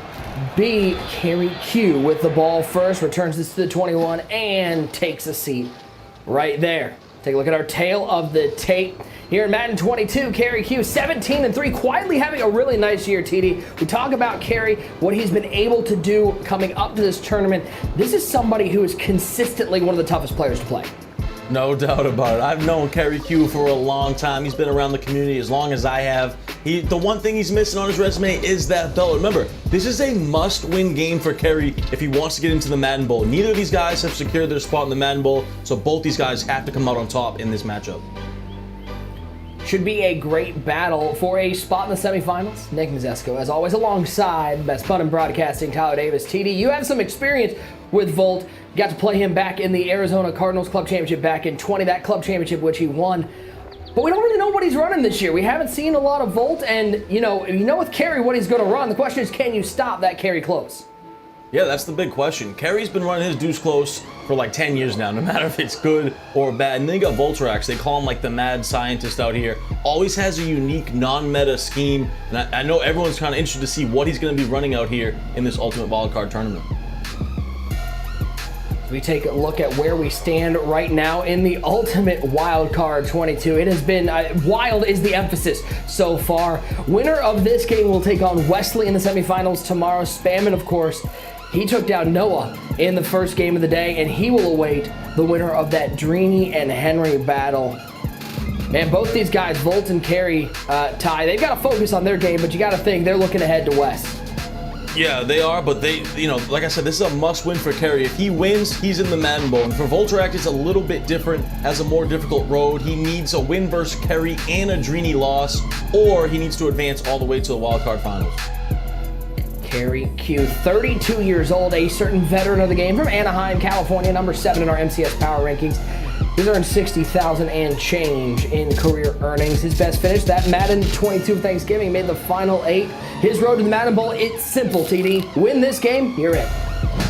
be Kerry Q with the ball first. Returns this to the 21 and takes a seat right there. Take a look at our tail of the tape. Here in Madden 22, Kerry Q 17-3, quietly having a really nice year, TD. We talk about Kerry, what he's been able to do coming up to this tournament. This is somebody who is consistently one of the toughest players to play. No doubt about it. I've known Kerry Q for a long time. He's been around the community as long as I have. The one thing he's missing on his resume is that belt. Remember, this is a must-win game for Kerry if he wants to get into the Madden Bowl. Neither of these guys have secured their spot in the Madden Bowl, so both these guys have to come out on top in this matchup. Should be a great battle for a spot in the semifinals. Nick Mazesco, as always, alongside Best Pun in Broadcasting, Tyler Davis. TD, you have some experience with Volt. You got to play him back in the Arizona Cardinals Club Championship back in 20, that club championship which he won. But we don't really know what he's running this year. We haven't seen a lot of Volt, and you know with Kerry what he's going to run. The question is, can you stop that Kerry close? Yeah, that's the big question. Kerry's been running his deuce close for like 10 years now, no matter if it's good or bad. And then you got Voltarax, they call him like the mad scientist out here. Always has a unique non-meta scheme, and I know everyone's kind of interested to see what he's going to be running out here in this Ultimate Wildcard tournament. We take a look at where we stand right now in the Ultimate Wildcard 22. It has been, wild is the emphasis so far. Winner of this game will take on Wesley in the semifinals tomorrow. Spammin, of course, he took down Noah in the first game of the day, and he will await the winner of that Dreeny and Henry battle. Man, both these guys, Volt and Kerry, Ty, they've got to focus on their game, but you got to think they're looking ahead to Wes. Yeah, they are, but they, like I said, this is a must-win for Kerry. If he wins, he's in the Madden Bowl. And for Voltarax, it's a little bit different, has a more difficult road. He needs a win versus Kerry and a Dreeny loss, or he needs to advance all the way to the wildcard finals. Kerry Q, 32 years old, a certain veteran of the game from Anaheim, California, number 7 in our MCS Power Rankings. He's earned $60,000 and change in career earnings. His best finish, that Madden 22 Thanksgiving, made the final 8. His road to the Madden Bowl, it's simple, TD. Win this game, you're in.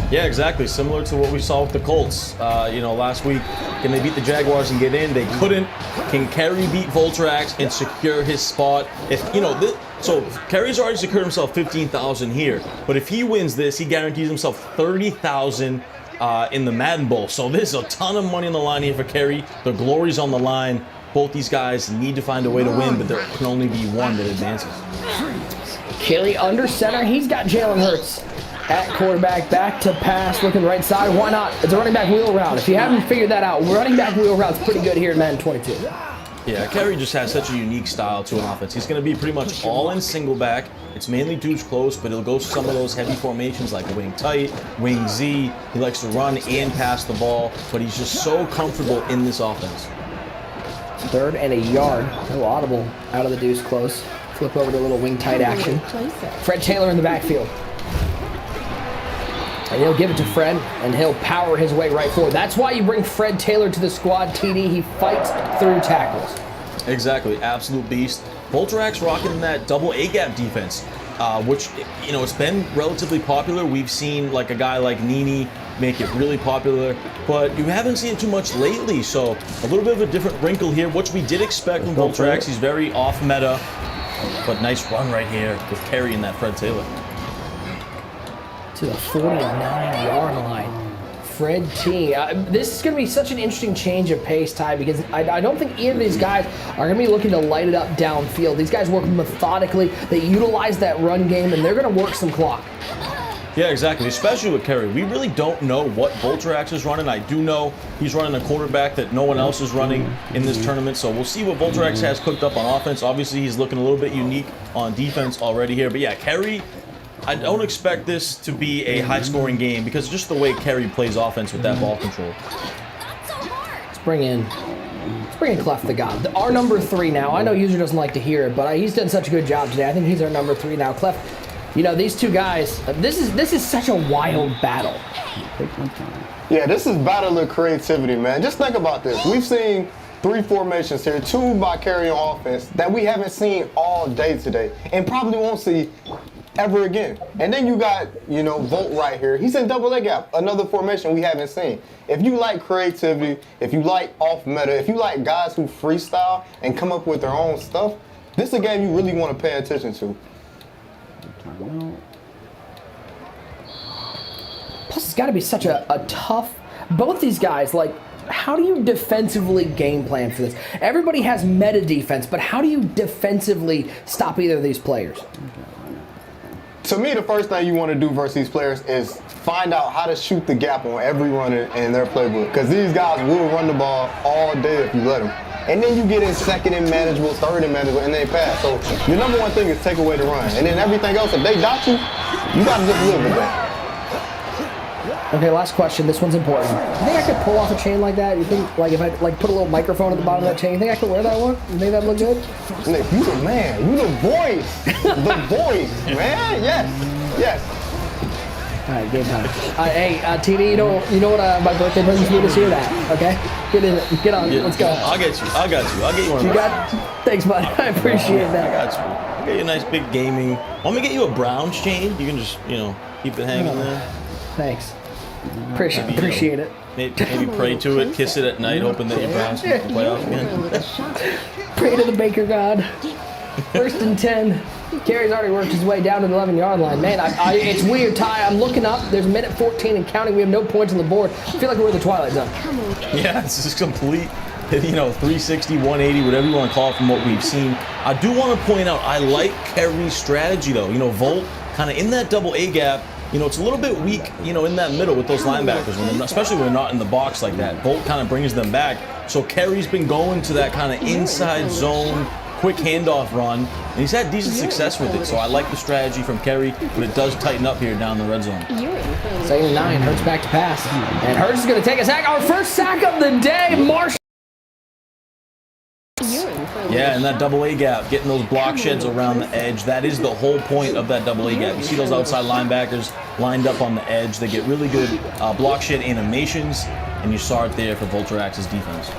Yeah, exactly. Similar to what we saw with the Colts, last week. Can they beat the Jaguars and get in? They couldn't. Can Kerry beat Voltarax and secure his spot? So Kerry's already secured himself $15,000 here, but if he wins this, he guarantees himself $30,000 in the Madden Bowl. So there's a ton of money on the line here for Kerry. The glory's on the line. Both these guys need to find a way to win, but there can only be one that advances. Kerry under center. He's got Jalen Hurts at quarterback, back to pass, looking right side. Why not? It's a running back wheel route. If you haven't figured that out, running back wheel route's pretty good here in Madden 22. Yeah, Kerry just has such a unique style to an offense. He's going to be pretty much all in single back. It's mainly deuce close, but he'll go some of those heavy formations like wing tight, wing Z. He likes to run and pass the ball, but he's just so comfortable in this offense. 3rd and a yard. No audible out of the deuce close. Flip over to a little wing tight action. Fred Taylor in the backfield. And he'll give it to Fred, and he'll power his way right forward. That's why you bring Fred Taylor to the squad, TD. He fights through tackles. Exactly, absolute beast. Voltarax rocking that double A-gap defense, which, it's been relatively popular. We've seen like a guy like Nini make it really popular, but you haven't seen it too much lately. So a little bit of a different wrinkle here, which we did expect from Voltarax. He's very off meta, but nice run right here with Kerry and that Fred Taylor. To the 49-yard line. Fred T. This is going to be such an interesting change of pace, Ty, because I don't think either of these guys are going to be looking to light it up downfield. These guys work methodically. They utilize that run game, and they're going to work some clock. Yeah, exactly. Especially with Kerry. We really don't know what Volterax is running. I do know he's running a quarterback that no one else is running in this tournament. So we'll see what Volterax has cooked up on offense. Obviously, he's looking a little bit unique on defense already here. But yeah, Kerry, I don't expect this to be a high-scoring game because just the way Kerry plays offense with that ball control. Let's bring in Clef the God. Our number 3 now. I know user doesn't like to hear it, but he's done such a good job today. I think he's our number 3 now. Clef, you know, these two guys, this is such a wild battle. Yeah, this is battle of creativity, man. Just think about this. We've seen 3 formations here, 2 by Kerry on offense that we haven't seen all day today and probably won't see ever again. And then you got, you know, Volt right here. He's in double A gap, another formation we haven't seen. If you like creativity, if you like off meta, if you like guys who freestyle and come up with their own stuff, this is a game you really want to pay attention to. Plus, it's got to be such a tough, both these guys, like, how do you defensively game plan for this? Everybody has meta defense, but how do you defensively stop either of these players? To me, the first thing you want to do versus these players is find out how to shoot the gap on every runner in their playbook. Because these guys will run the ball all day if you let them. And then you get in second and manageable, third and manageable, and they pass. So your number one thing is take away the run. And then everything else, if they got you, you got to just live with that. Okay, last question. This one's important. You think I could pull off a chain like that? You think, like, if I put a little microphone at the bottom of that chain, you think I could wear that one? You think that'd look good? Nick, you the man. You the voice. The voice, man. Yes. Yes. All right, game time. Hey, TD, you know what my birthday present's me this year? That, okay? Get in it. Get on. Yeah, let's go. I'll get you. I'll get you one of those. Thanks, bud. I appreciate that. I got you. I'll get you a nice big gaming. Want me to get you a Browns chain? You can just, you know, keep it hanging there. Thanks. Appreciate it. Maybe pray to it, kiss it at night, hoping that your Browns can play off again. Pray to the Baker God. 1st and 10. Kerry's already worked his way down to the 11-yard line. Man, it's weird, Ty. I'm looking up. There's a minute 14 and counting. We have no points on the board. I feel like we're in the Twilight Zone. Yeah, it's just complete, you know, 360, 180, whatever you want to call it from what we've seen. I do want to point out, I like Kerry's strategy, though. You know, Volt kind of in that double A gap. You know, it's a little bit weak, you know, in that middle with those linebackers, especially when they're not in the box like that. Volt kind of brings them back. So Kerry's been going to that kind of inside zone, quick handoff run, and he's had decent success with it. So I like the strategy from Kerry, but it does tighten up here down the red zone. 2nd and 9, Hurts back to pass. And Hurts is going to take a sack. Our first sack of the day, Marshall. Yeah, and that double A gap, getting those block sheds around the edge, that is the whole point of that double A gap. You see those outside linebackers lined up on the edge. They get really good block shed animations, and you saw it there for Volterax's defense.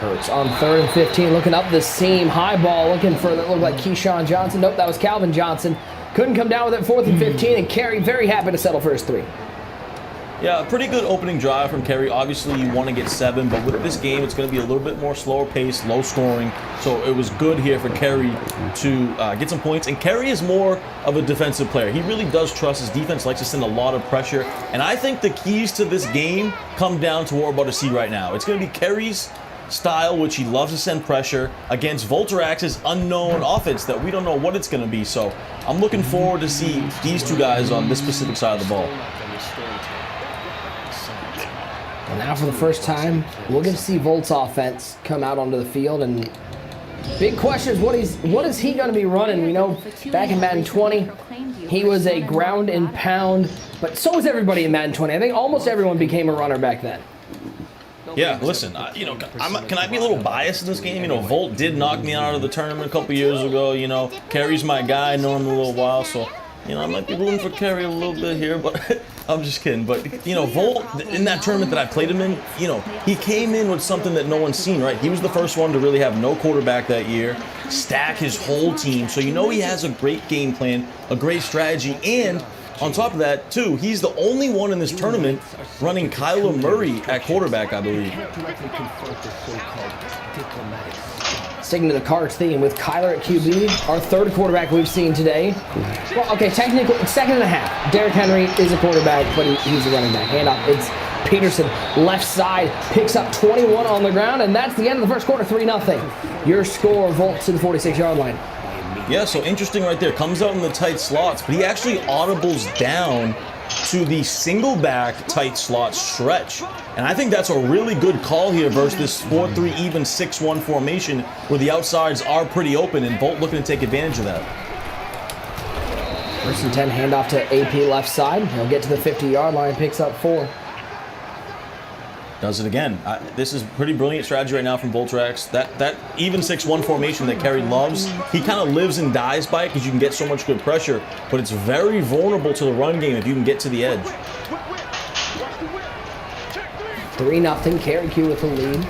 Hurts on 3rd and 15, looking up the seam, high ball, looking for that looked like Keyshawn Johnson. Nope, that was Calvin Johnson. Couldn't come down with it. 4th and 15, and Kerry very happy to settle for his 3. Yeah, pretty good opening drive from Kerry. Obviously, you want to get 7, but with this game, it's going to be a little bit more slower pace, low scoring. So it was good here for Kerry to get some points. And Kerry is more of a defensive player. He really does trust his defense, likes to send a lot of pressure. And I think the keys to this game come down to what we're about to see right now. It's going to be Kerry's style, which he loves to send pressure, against Volterax's unknown offense that we don't know what it's going to be. So I'm looking forward to see these two guys on this specific side of the ball. And now for the first time, we'll get to see Volt's offense come out onto the field. And big question is what is he going to be running? We know back in Madden 20, he was a ground and pound, but so was everybody in Madden 20. I think almost everyone became a runner back then. Yeah, listen, you know, can I be a little biased in this game? You know, Volt did knock me out of the tournament a couple years ago. You know, Kerry's my guy. I know him a little while, so, you know, I might be rooting for Kerry a little bit here, but I'm just kidding. But, you know, Volt, in that tournament that I played him in, you know, he came in with something that no one's seen, right? He was the first one to really have no quarterback that year, stack his whole team. So you know he has a great game plan, a great strategy, and on top of that, too, he's the only one in this tournament running Kyler Murray at quarterback, I believe. Sticking to the Cards theme with Kyler at QB, our 3rd quarterback we've seen today. Well, okay, technically, it's 2nd and a half. Derrick Henry is a quarterback, but he's a running back. Handoff, it's Peterson, left side, picks up 21 on the ground, and that's the end of the first quarter, 3-0. Your score, Volt to the 46-yard line. Yeah, so interesting right there. Comes out in the tight slots, but he actually audibles down to the single back tight slot stretch. And I think that's a really good call here versus this 4-3 even 6-1 formation where the outsides are pretty open, and Volt looking to take advantage of that. 1st and 10, handoff to AP left side. He'll get to the 50-yard line, picks up 4. Does it again. This is pretty brilliant strategy right now from Voltrax. That even 6-1 formation that Kerry loves, he kind of lives and dies by it because you can get so much good pressure, but it's very vulnerable to the run game if you can get to the edge. 3-0, Kerry Q with the lead.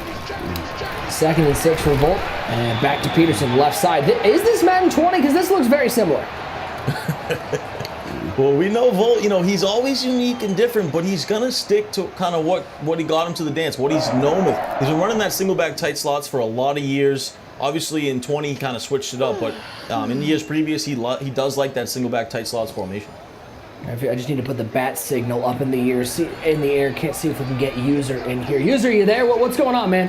2nd and 6 for Volt. And back to Peterson, left side. Is this Madden 20? Because this looks very similar. Well, we know Volt, he's always unique and different, but he's going to stick to kind of what he got him to the dance, what he's known with. He's been running that single back tight slots for a lot of years. Obviously, in 20, he kind of switched it up, but in the years previous, he does like that single back tight slots formation. I just need to put the bat signal up in the air. Can't see if we can get User in here. User, you there? What's going on, man?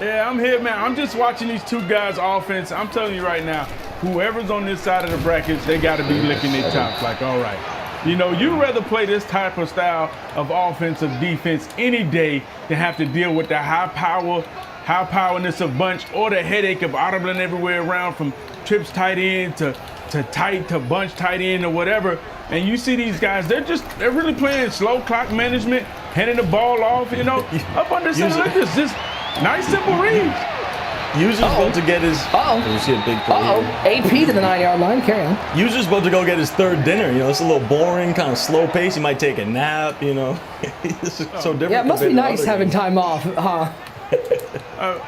Yeah, I'm here, man. I'm just watching these two guys' offense. I'm telling you right now, whoever's on this side of the brackets, they got to be licking their chops. Like, all right. You'd rather play this type of style of offensive defense any day than have to deal with the high powerness of bunch or the headache of audibling everywhere around from trips tight end to tight to bunch tight end or whatever. And you see these guys, they're really playing slow clock management, handing the ball off, up under center. Look at this, just nice simple reads. User's about to get his. You see a big play. AP to the 9-yard line. Carry on. User's about to go get his 3rd dinner. It's a little boring, kind of slow pace. He might take a nap. It's so different. Yeah, it must be nice having time off, huh? All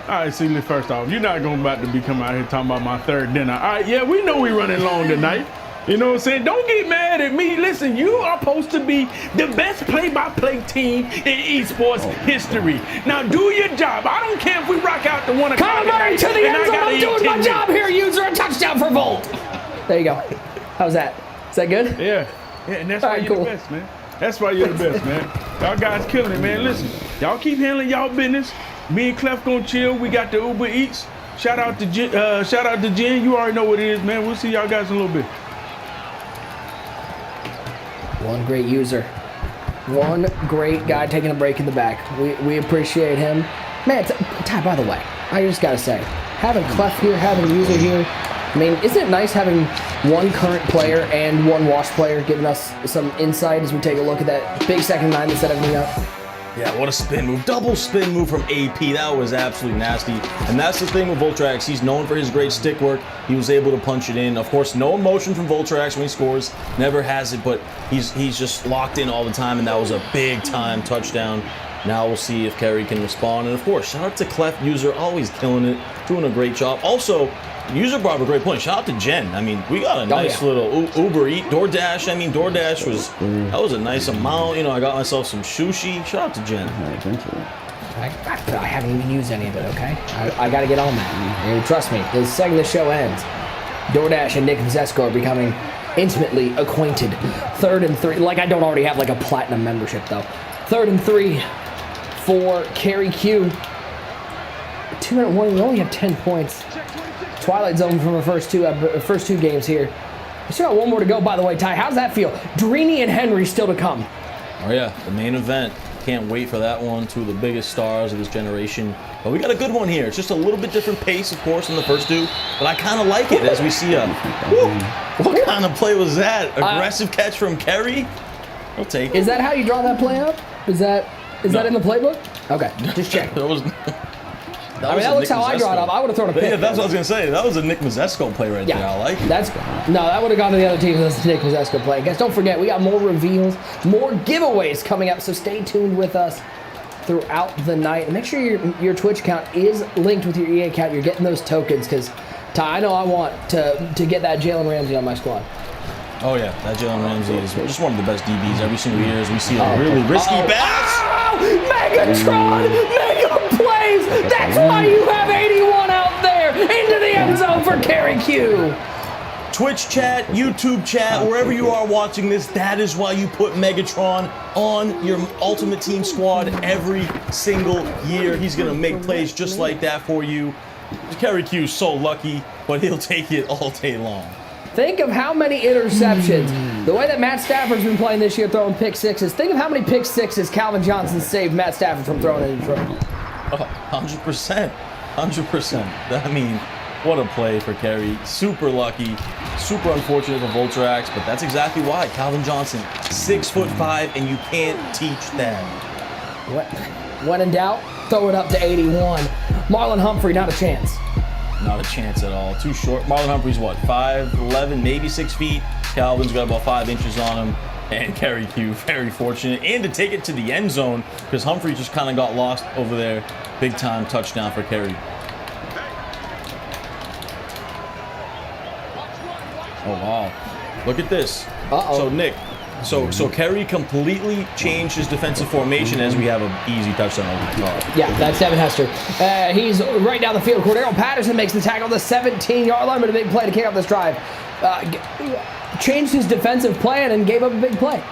right, see, first off, you're not about to be coming out here talking about my 3rd dinner. All right, yeah, we know we're running long tonight. You know what I'm saying? Don't get mad at me. Listen, you are supposed to be the best play-by-play team in esports history. Now do your job. I don't care if we rock out to 1 o'clock. Kyler Murray to the end zone. I'm doing my job here, User. A touchdown for Volt. There you go. How's that? Is that good? Yeah, and that's why you're the best, man. That's why you're the best, man. Y'all guys killing it, man. Listen, y'all keep handling y'all business. Me and Clef gonna chill. We got the Uber Eats. Shout out to Jen. You already know what it is, man. We'll see y'all guys in a little bit. One great User. One great guy taking a break in the back. We appreciate him. Man, Ty, by the way, I just got to say, having Clef here, having User here, I mean, isn't it nice having one current player and one Wash player giving us some insight as we take a look at that big second 9 that set everything up? Yeah, what a spin move. Double spin move from AP. That was absolutely nasty. And that's the thing with Voltrax. He's known for his great stick work. He was able to punch it in. Of course, no emotion from Voltrax when he scores. Never has it, but he's just locked in all the time, and that was a big-time touchdown. Now we'll see if Kerry can respond. And, of course, shout out to Clef User. Always killing it. Doing a great job. Also, User brought up a great point. Shout out to Jen. I mean, we got a nice little Uber Eat, DoorDash. I mean, DoorDash was a nice amount. I got myself some sushi. Shout out to Jen. I haven't even used any of it, okay? I got to get on that. Trust me, the second the show ends, DoorDash and Nick Zesko are becoming intimately acquainted. 3rd and 3. Like, I don't already have, like, a platinum membership, though. 3rd and 3 for Kerry Q. 2-1, we only have 10 points. Twilight Zone from the first two games here. We still got one more to go, by the way, Ty. How's that feel? Drini and Henry still to come. Oh, yeah, the main event. Can't wait for that one. Two of the biggest stars of this generation. But we got a good one here. It's just a little bit different pace, of course, than the first two. But I kind of like it as we see what kind of play was that? Aggressive catch from Kerry? I'll take it. Is that how you draw that play up? Is that in the playbook? Okay, just check. That looks how I draw it up. I would have thrown a pick. Yeah, that's what I was going to say. That was a Nick Mazesco play right there. I like it. No, that would have gone to the other team. That's the Nick Mazesco play. Guys, don't forget, we got more reveals, more giveaways coming up, so stay tuned with us throughout the night. And make sure your Twitch account is linked with your EA account. You're getting those tokens because, Ty, I know I want to get that Jalen Ramsey on my squad. Oh, yeah. That Jalen Ramsey is just one of the best DBs every single year as we see a really risky pass. Megatron! Mega plays! That's why you have 81 out there into the end zone for Kerry Q. Twitch chat, YouTube chat, wherever you are watching this, that is why you put Megatron on your Ultimate Team squad every single year. He's going to make plays just like that for you. Kerry Q's so lucky, but he'll take it all day long. Think of how many interceptions. The way that Matt Stafford's been playing this year throwing pick sixes, think of how many pick sixes Calvin Johnson saved Matt Stafford from throwing in Detroit. Oh, 100%. 100%. I mean, what a play for Kerry. Super lucky, super unfortunate for Voltrax, but that's exactly why. Calvin Johnson, 6'5", and you can't teach that. When in doubt, throw it up to 81. Marlon Humphrey, not a chance. Not a chance at all. Too short. Marlon Humphrey's what, 5'11", maybe 6 feet. Calvin's got about 5 inches on him. And Kerry Q, very fortunate. And to take it to the end zone, because Humphrey just kind of got lost over there. Big time touchdown for Kerry. Oh, wow. Look at this. Uh-oh. So, Nick, so Kerry completely changed his defensive formation as we have an easy touchdown over the top. Yeah, that's Devin Hester. He's right down the field. Cordero Patterson makes the tackle on the 17-yard line, but a big play to kick off this drive. Changed his defensive plan and gave up a big play.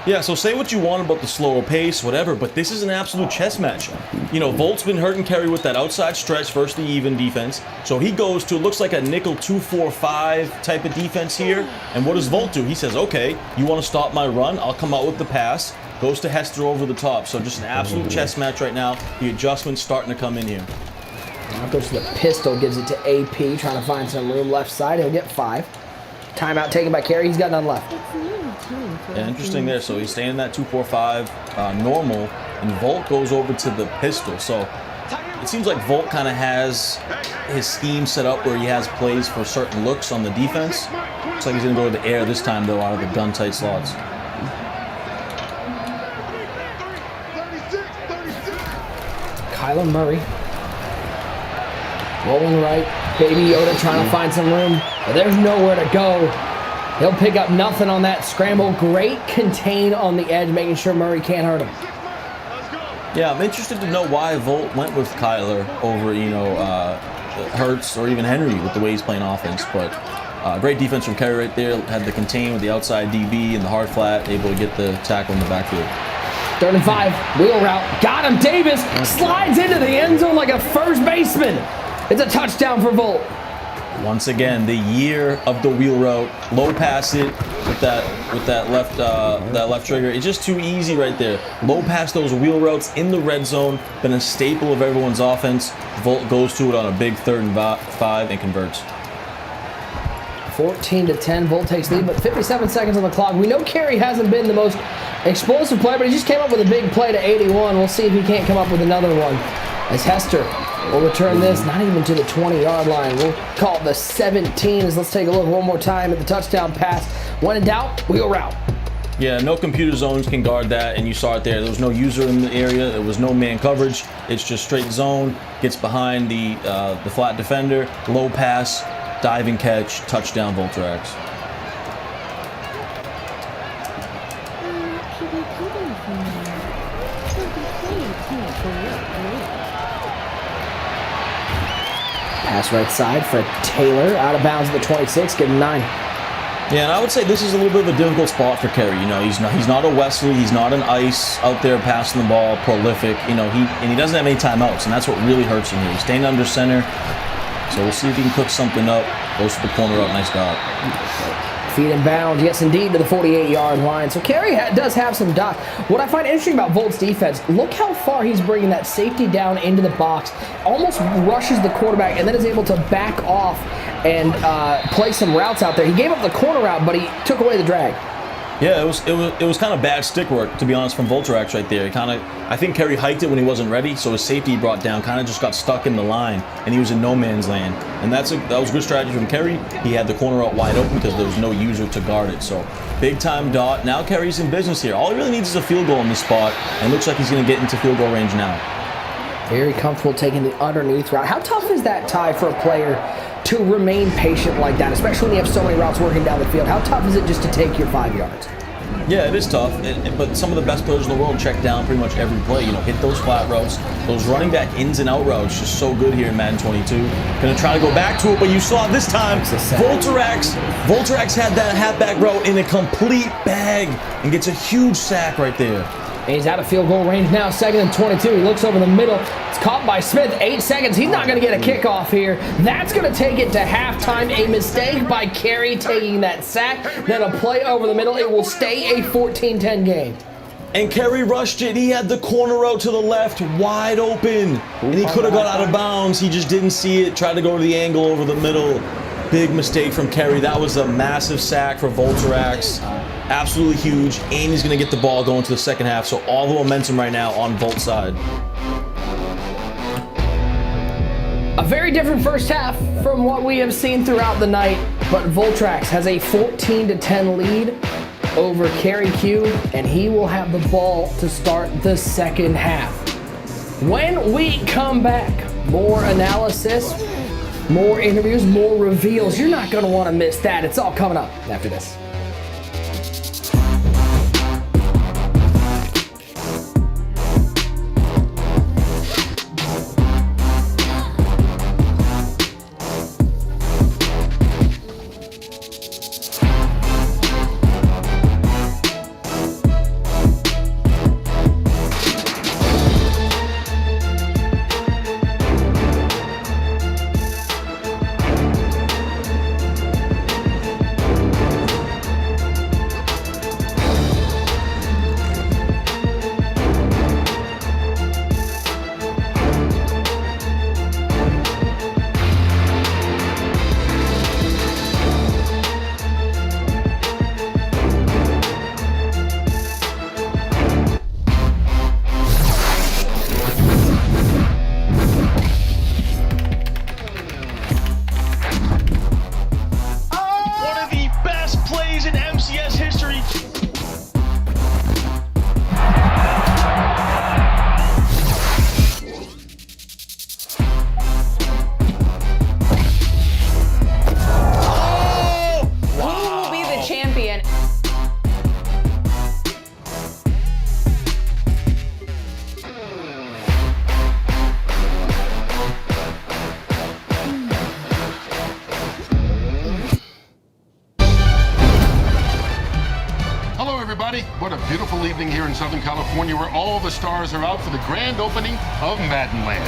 Yeah, so say what you want about the slower pace, whatever, but this is an absolute chess match. You know, Volt's been hurting Kerry with that outside stretch versus the even defense. So he goes to, looks like a nickel 2-4-5 type of defense here. And what does Volt do? He says, okay, you want to stop my run? I'll come out with the pass. Goes to Hester over the top. So just an absolute chess match right now. The adjustment's starting to come in here. Now goes to the pistol, gives it to AP, trying to find some room left side. He'll get 5. Timeout taken by Kerry. He's got none left. Yeah, interesting there. So he's staying in that 2-4-5 normal, and Volt goes over to the pistol. So it seems like Volt kind of has his scheme set up where he has plays for certain looks on the defense. Looks like he's going to go to the air this time, though, out of the gun-tight slots. Kyler Murray. Rolling right. Baby Yoda trying to find some room, but there's nowhere to go. He'll pick up nothing on that scramble. Great contain on the edge, making sure Murray can't hurt him. Yeah, I'm interested to know why Volt went with Kyler over, Hurts or even Henry with the way he's playing offense. But great defense from Kerry right there. Had the contain with the outside DB and the hard flat, able to get the tackle in the backfield. 3rd and 5, wheel route. Got him. Davis slides into the end zone like a first baseman. It's a touchdown for Volt. Once again, the year of the wheel route. Low pass it with that left trigger. It's just too easy right there. Low pass those wheel routes in the red zone. Been a staple of everyone's offense. Volt goes to it on a big 3rd and 5 and converts. 14-10, Volt takes lead, but 57 seconds on the clock. We know Kerry hasn't been the most explosive player, but he just came up with a big play to 81. We'll see if he can't come up with another one. As Hester will return this, not even to the 20-yard line. We'll call it the 17s. Let's take a look one more time at the touchdown pass. When in doubt, wheel route. Yeah, no computer zones can guard that, and you saw it there. There was no user in the area. There was no man coverage. It's just straight zone. Gets behind the flat defender. Low pass, diving catch, touchdown, Voltrax. Pass right side for Taylor, out of bounds at the 26, give him 9. Yeah, and I would say this is a little bit of a difficult spot for Kerry. You know, he's not a Wesley, he's not an Ice out there passing the ball, prolific. You know, he doesn't have any timeouts, and that's what really hurts him here. He's staying under center, so we'll see if he can cook something up. Goes to the corner up, nice dot. Feet in bounds, yes indeed, to the 48-yard line. So Kerry does have some dots. What I find interesting about Volt's defense, look how far he's bringing that safety down into the box, almost rushes the quarterback, and then is able to back off and play some routes out there. He gave up the corner route, but he took away the drag. Yeah, it was kind of bad stick work, to be honest, from Voltrax right there. I think Kerry hiked it when he wasn't ready, so his safety he brought down kind of just got stuck in the line, and he was in no man's land. And that was a good strategy from Kerry. He had the corner out wide open because there was no user to guard it. So big time dot. Now Kerry's in business here. All he really needs is a field goal in this spot, and looks like he's going to get into field goal range now. Very comfortable taking the underneath route. How tough is that, Ty, for a player to remain patient like that, especially when you have so many routes working down the field? How tough is it just to take your 5 yards? Yeah, it is tough, but some of the best players in the world check down pretty much every play. You know, hit those flat routes, those running back ins and out routes, just so good here in Madden 22. Gonna try to go back to it, but you saw this time, Voltrax had that halfback route in a complete bag and gets a huge sack right there. And he's out of field goal range now, 2nd and 22. He looks over the middle. It's caught by Smith, 8 seconds. He's not going to get a kickoff here. That's going to take it to halftime. A mistake by Carey taking that sack. Then a play over the middle. It will stay a 14-10 game. And Carey rushed it. He had the corner out to the left, wide open. And he could have got out of bounds. He just didn't see it. Tried to go to the angle over the middle. Big mistake from Carey. That was a massive sack for Volterax. Absolutely huge. And he's going to get the ball going to the second half. So all the momentum right now on Volt's side. A very different first half from what we have seen throughout the night. But Volterax has a 14-10 lead over Carey Q, and he will have the ball to start the second half. When we come back, more analysis, more interviews, more reveals. You're not going to want to miss that. It's all coming up after this. What a beautiful evening here in Southern California where all the stars are out for the grand opening of Maddenland.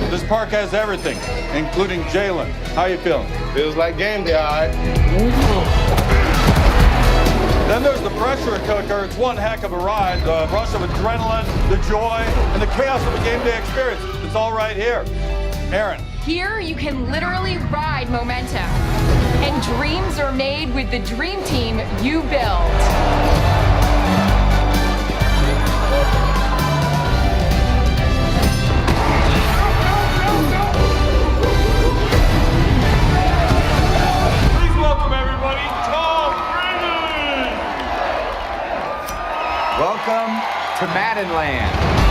This park has everything, including Jalen. How you feeling? Feels like game day, all right. Then there's the pressure cooker. It's one heck of a ride. The rush of adrenaline, the joy, and the chaos of a game day experience. It's all right here. Aaron. Here you can literally ride momentum. And dreams are made with the dream team you built. Please welcome everybody, Tom Brennan. Welcome to Maddenland.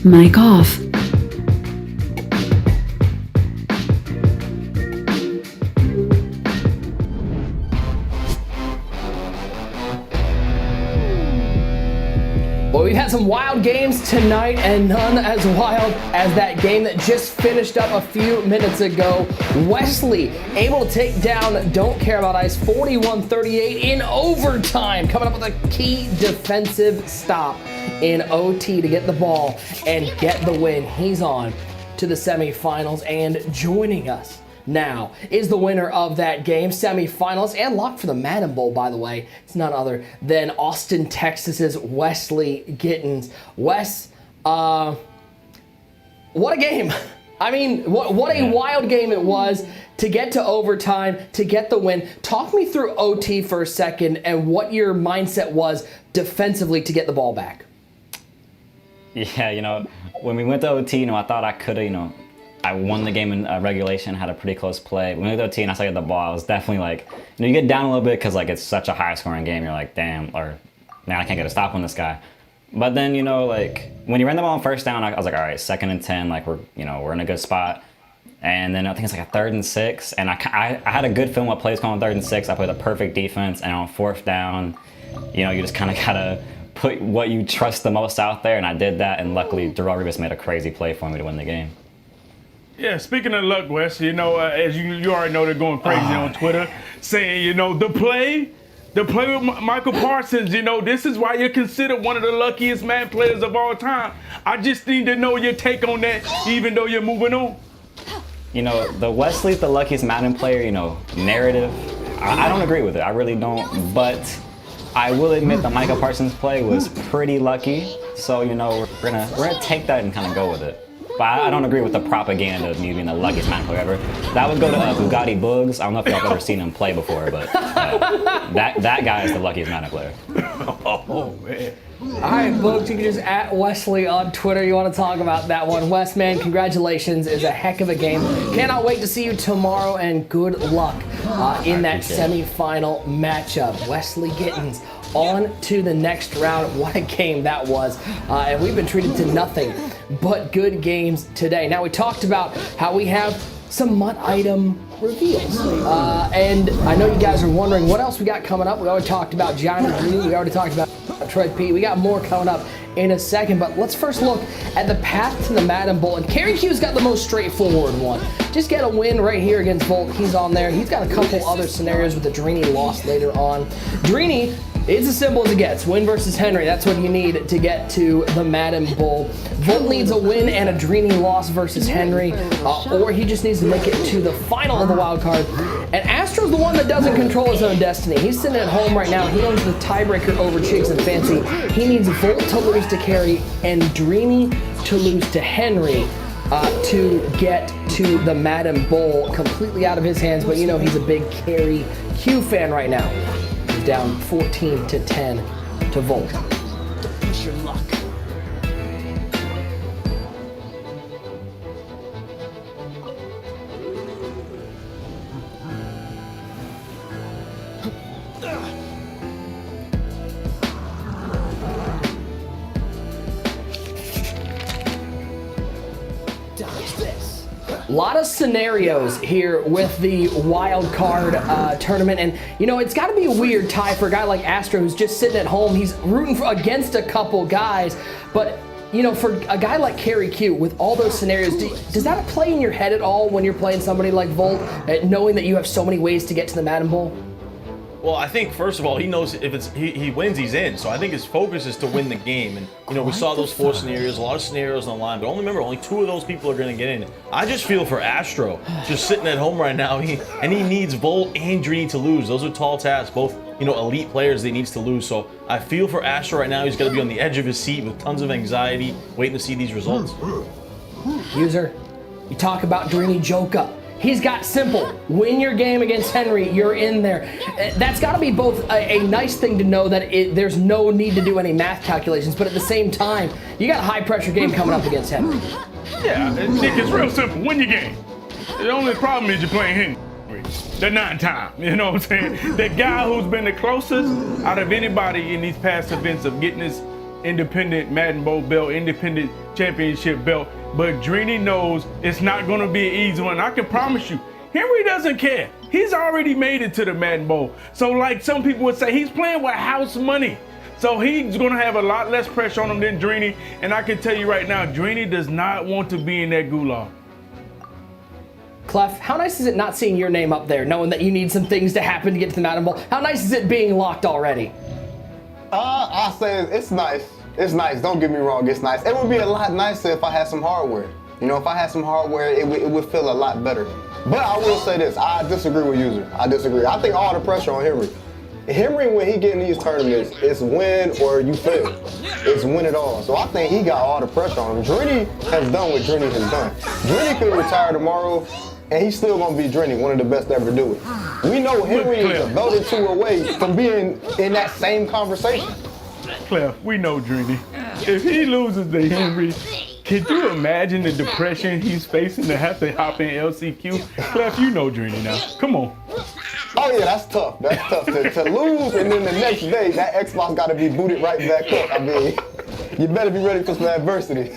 Mic off. We've had some wild games tonight, and none as wild as that game that just finished up a few minutes ago. Wesley able to take down Don't Care About Ice 41-38 in overtime, coming up with a key defensive stop in OT to get the ball and get the win. He's on to the semifinals, and joining us now is the winner of that game, semifinals, and locked for the Madden Bowl, by the way. It's none other than Austin, Texas's Wesley Gittens. Wes, what a game. I mean, what a wild game it was to get to overtime, to get the win. Talk me through OT for a second and what your mindset was defensively to get the ball back. Yeah, when we went to OT, I thought I could have, I won the game in regulation, had a pretty close play. When we went to OT and I saw I got the ball, I was definitely like, you get down a little bit because it's such a high scoring game. You're like, damn, or man, I can't get a stop on this guy. But then, when you ran the ball on first down, I was like, all right, 2nd and 10, we're in a good spot. And then I think it's like a 3rd and 6, and I had a good film what plays called on 3rd and 6. I played a perfect defense, and on 4th down, you just kind of gotta put what you trust the most out there, and I did that, and luckily Darrell Revis made a crazy play for me to win the game. Yeah, speaking of luck, Wes, as you already know, they're going crazy on Twitter, saying, the play with Michael Parsons, this is why you're considered one of the luckiest Madden players of all time. I just need to know your take on that, even though you're moving on. The Wesley's the luckiest Madden player, narrative. I don't agree with it. I really don't. But I will admit the Michael Parsons play was pretty lucky. So, we're gonna take that and kind of go with it. But I don't agree with the propaganda of me being the luckiest Madden player ever. That would go to Bugatti Boogs. I don't know if y'all have ever seen him play before, but that guy is the luckiest Madden player. Oh, man. All right, Boogs, you can just at Wesley on Twitter. You want to talk about that one. Wes, man, congratulations. It's a heck of a game. Cannot wait to see you tomorrow, and good luck in that semifinal matchup. Wesley Gittens on to the next round. What a game that was. And we've been treated to nothing but good games today. Now, we talked about how we have some MUT item reveals. And I know you guys are wondering what else we got coming up. We already talked about Gianni Green. We already talked about Troy P. We got more coming up in a second, but let's first look at the path to the Madden Bowl. And Kerry Q's got the most straightforward one. Just get a win right here against Volt. He's on there. He's got a couple other scenarios with the Drini loss later on. Drini, it's as simple as it gets. Win versus Henry. That's what you need to get to the Madden Bowl. Volt needs a win and a Drini loss versus Henry, or he just needs to make it to the final of the wild card. And Astro's the one that doesn't control his own destiny. He's sitting at home right now. He owns the tiebreaker over Chigs and Fancy. He needs Volt to lose to Kerry and Drini to lose to Henry to get to the Madden Bowl. Completely out of his hands, but he's a big Kerry Q fan right now. He's down 14-10 to Volt. Push your luck. A lot of scenarios here with the wild card tournament, and it's got to be a weird tie for a guy like Astro who's just sitting at home. He's rooting against a couple guys, but for a guy like Kerry Q with all those scenarios, does that play in your head at all when you're playing somebody like Volt, knowing that you have so many ways to get to the Madden Bowl? Well, I think first of all, he knows if he wins, he's in. So I think his focus is to win the game. And we saw those 4 scenarios, a lot of scenarios on the line, but only 2 of those people are going to get in. I just feel for Astro, just sitting at home right now. He needs Volt and Drini to lose. Those are tall tasks, both elite players that he needs to lose. So I feel for Astro right now. He's going to be on the edge of his seat with tons of anxiety, waiting to see these results. User, you talk about Drini Joka. He's got simple. Win your game against Henry, you're in there. That's got to be both a nice thing to know that there's no need to do any math calculations, but at the same time, you got a high-pressure game coming up against Henry. Yeah, Nick, it's real simple. Win your game. The only problem is you're playing Henry. The 9-time, you know what I'm saying? The guy who's been the closest out of anybody in these past events of getting this independent Madden Bowl belt, independent championship belt. But Drini knows it's not going to be an easy one. I can promise you, Henry doesn't care. He's already made it to the Madden Bowl. So like some people would say, he's playing with house money. So he's going to have a lot less pressure on him than Drini. And I can tell you right now, Drini does not want to be in that gulag. Clef, how nice is it not seeing your name up there, knowing that you need some things to happen to get to the Mountain Bowl? How nice is it being locked already? I'll say it's nice. It's nice. Don't get me wrong. It's nice. It would be a lot nicer if I had some hardware. You know, if I had some hardware, it would feel a lot better. But I will say this. I disagree with User. I disagree. I think all the pressure on Henry. Henry, when he get in these tournaments, it's win or you fail. It's win it all. So I think he got all the pressure on him. Drini has done what Drini has done. Drini could retire tomorrow, and he's still going to be Drini, one of the best to ever do it. We know Henry is a belt or two away from being in that same conversation. Clef, we know Drini. If he loses to Henry, could you imagine the depression he's facing to have to hop in LCQ? Clef, you know Drini now. Come on. Oh yeah, that's tough. That's tough. To lose and then the next day, that Xbox got to be booted right back up. I mean, you better be ready for some adversity.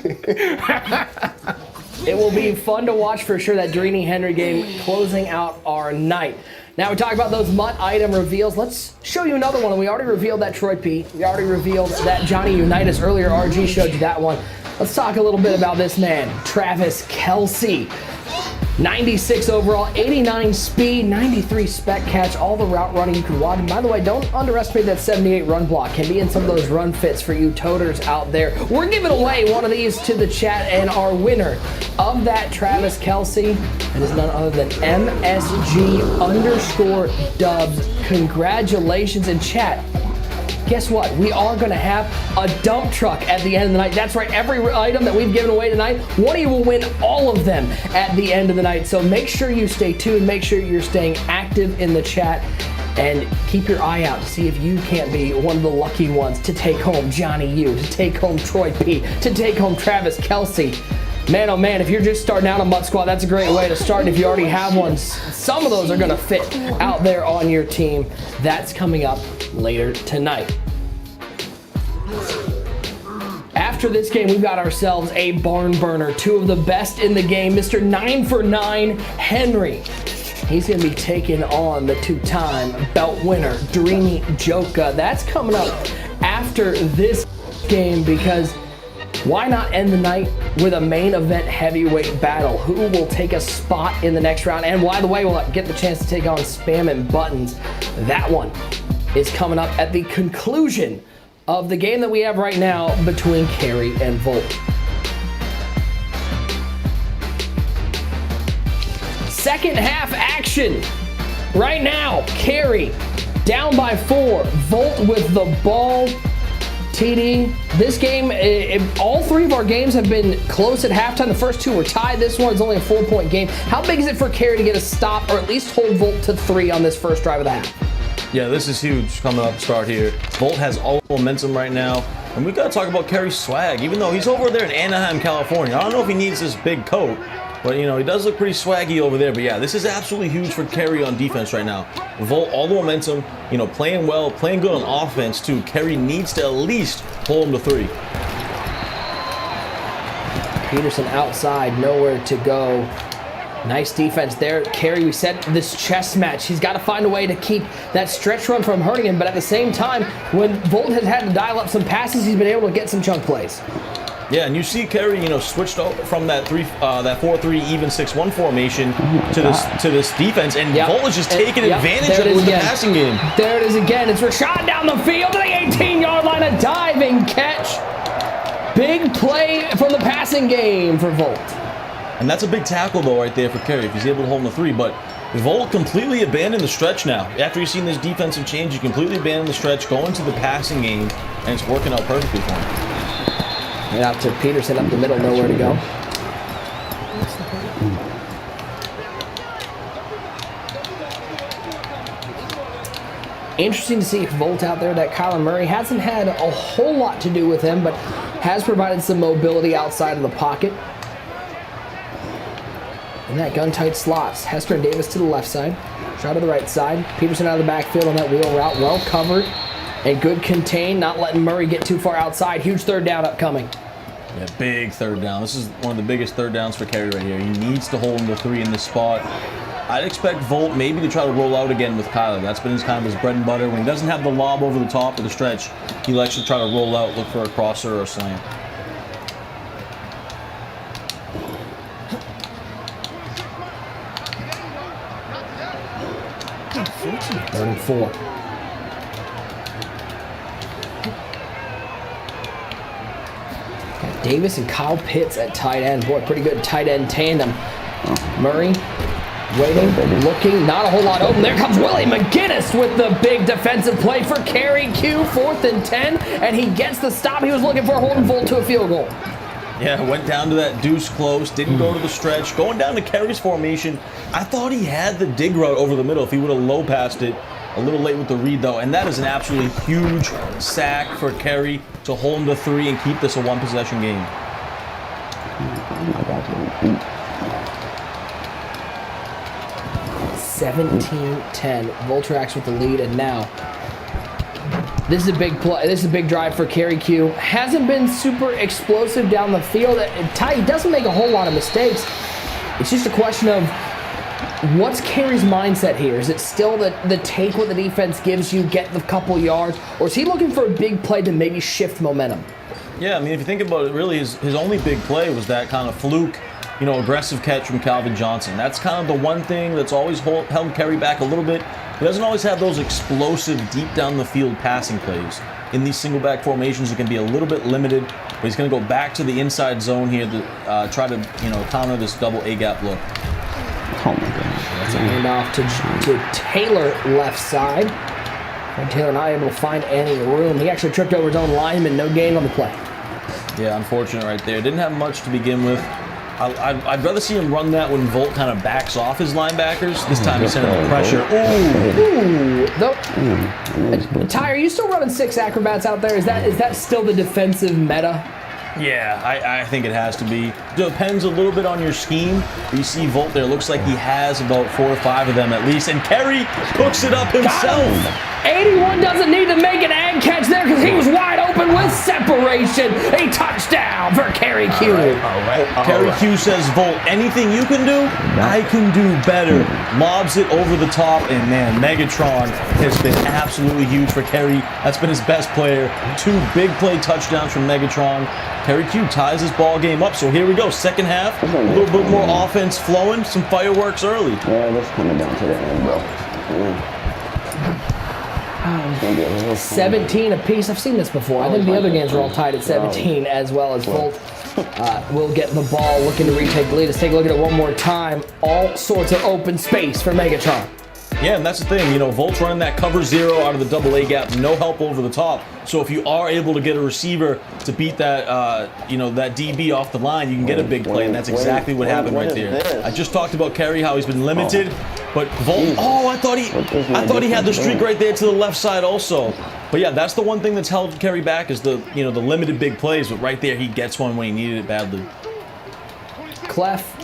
It will be fun to watch for sure, that Drini Henry game closing out our night. Now we talk about those MUT item reveals. Let's show you another one. We already revealed that Troy P. We already revealed that Johnny Unitas earlier. RG showed you that one. Let's talk a little bit about this man, Travis Kelce. 96 overall, 89 speed, 93 spec catch, all the route running you can want. And by the way, don't underestimate that 78 run block. Can be in some of those run fits for you toters out there. We're giving away one of these to the chat, and our winner of that Travis Kelce, it is none other than MSG_Dubs. Congratulations. In chat, guess what? We are going to have a dump truck at the end of the night. That's right. Every item that we've given away tonight, one of you will win all of them at the end of the night. So make sure you stay tuned. Make sure you're staying active in the chat. And keep your eye out to see if you can't be one of the lucky ones to take home Johnny U, to take home Troy P, to take home Travis Kelce. Man, oh man, if you're just starting out on MUT Squad, that's a great way to start. And if you already have one, some of those are going to fit out there on your team. That's coming up later tonight. After this game, we've got ourselves a barn burner. Two of the best in the game, Mr. 9 for 9 Henry. He's going to be taking on the two-time belt winner, Drini Joka. That's coming up after this game, because why not end the night with a main event heavyweight battle? Who will take a spot in the next round? And by the way, we'll get the chance to take on Spamming Buttons. That one is coming up at the conclusion of the game that we have right now between Carry and Volt. Second half action right now. Carry down by 4. Volt with the ball. TD, this game, all three of our games have been close at halftime. The first two were tied. This one's only a 4-point game. How big is it for Carry to get a stop or at least hold Volt to 3 on this first drive of the half? Yeah, this is huge coming up start here. Volt has all the momentum right now. And we've got to talk about Carry's swag. Even though he's over there in Anaheim, California. I don't know if he needs this big coat, but you know, he does look pretty swaggy over there. But yeah, this is absolutely huge for Carry on defense right now. Volt, all the momentum, you know, playing well, playing good on offense too. Carry needs to at least hold him to 3. Peterson outside, nowhere to go. Nice defense there. Carry, we said this chess match. He's got to find a way to keep that stretch run from hurting him, but at the same time, when Volt has had to dial up some passes, he's been able to get some chunk plays. Yeah, and you see Carry, you know, switched over from that 4-3 even 6-1 formation to this defense, and Volt is just taking advantage of it with the passing game. There it is again. It's Rashad down the field to the 18-yard line, a diving catch. Big play from the passing game for Volt. And that's a big tackle, though, right there for Carry, if he's able to hold him to 3. But Volt completely abandoned the stretch now. After you've seen this defensive change, you completely abandoned the stretch, going to the passing game, and it's working out perfectly for him. And out to Peterson up the middle, nowhere to go. Interesting to see Volt out there. That Kyler Murray hasn't had a whole lot to do with him, but has provided some mobility outside of the pocket. And that gun-tight slots. Hester and Davis to the left side. Shot to the right side. Peterson out of the backfield on that wheel route. Well covered. And good contain. Not letting Murray get too far outside. Huge third down upcoming. Yeah, big third down. This is one of the biggest third downs for Carry right here. He needs to hold him to 3 in this spot. I'd expect Volt maybe to try to roll out again with Kyler. That's been kind of his bread and butter. When he doesn't have the lob over the top of the stretch, he likes to try to roll out, look for a crosser or a slant. Third and 4. Got Davis and Kyle Pitts at tight end. Boy, pretty good tight end tandem. Murray waiting, looking, not a whole lot open. There comes Willie McGinnis with the big defensive play for Kerry Q. 4th and 10, and he gets the stop he was looking for, holding Volt to a field goal. Yeah, went down to that deuce close, didn't go to the stretch, going down to Kerry's formation. I thought he had the dig route over the middle if he would have low passed it. A little late with the read though, and that is an absolutely huge sack for Kerry to hold him to 3 and keep this a 1-possession game. 17-10. Voltrax with the lead, and now this is a big play. This is a big drive for Kerry Q. Hasn't been super explosive down the field. Ty, he doesn't make a whole lot of mistakes. It's just a question of what's Kerry's mindset here? Is it still the take what the defense gives you, get the couple yards, or is he looking for a big play to maybe shift momentum? Yeah, I mean, if you think about it, really his only big play was that kind of fluke, aggressive catch from Calvin Johnson. That's kind of the one thing that's always held Kerry back a little bit. He doesn't always have those explosive, deep down the field passing plays. In these single back formations, it can be a little bit limited, but he's going to go back to the inside zone here to try to, counter this double A-gap look. Oh my goodness. That's a handoff to Taylor left side. And Taylor not able to find any room. He actually tripped over his own lineman. No gain on the play. Yeah, unfortunate right there. Didn't have much to begin with. I'd rather see him run that when Volt kind of backs off his linebackers. This time he's sending the pressure. Ooh. Ty, are you still running 6 acrobats out there? Is that still the defensive meta? Yeah, I think it has to be. Depends a little bit on your scheme. You see Volt there. Looks like he has about 4 or 5 of them at least. And Kerry cooks it up himself. 81 doesn't need to make an ag catch there because he was wide open with separation. A touchdown for Kerry Q. All right. Kerry Q says, Volt, anything you can do, I can do better. Lobs it over the top, and man, Megatron has been absolutely huge for Kerry. That's been his best player. 2 big play touchdowns from Megatron. Kerry Q ties his ball game up. So here we go, second half. A little bit more offense flowing, some fireworks early. Yeah, that's coming down to the end, bro. 17 apiece. I've seen this before. I think the other games were all tied at 17 as well as Volt will get the ball looking to retake the lead. Let's take a look at it one more time. All sorts of open space for Megatron. Yeah, and that's the thing, Volt's running that cover 0 out of the double A gap, no help over the top. So if you are able to get a receiver to beat that, that DB off the line, you can get a big play, and that's exactly what happened right there. I just talked about Kerry, how he's been limited, but Volt, I thought he had the streak right there to the left side also. But yeah, that's the one thing that's held Kerry back is the limited big plays, but right there he gets one when he needed it badly. Clef.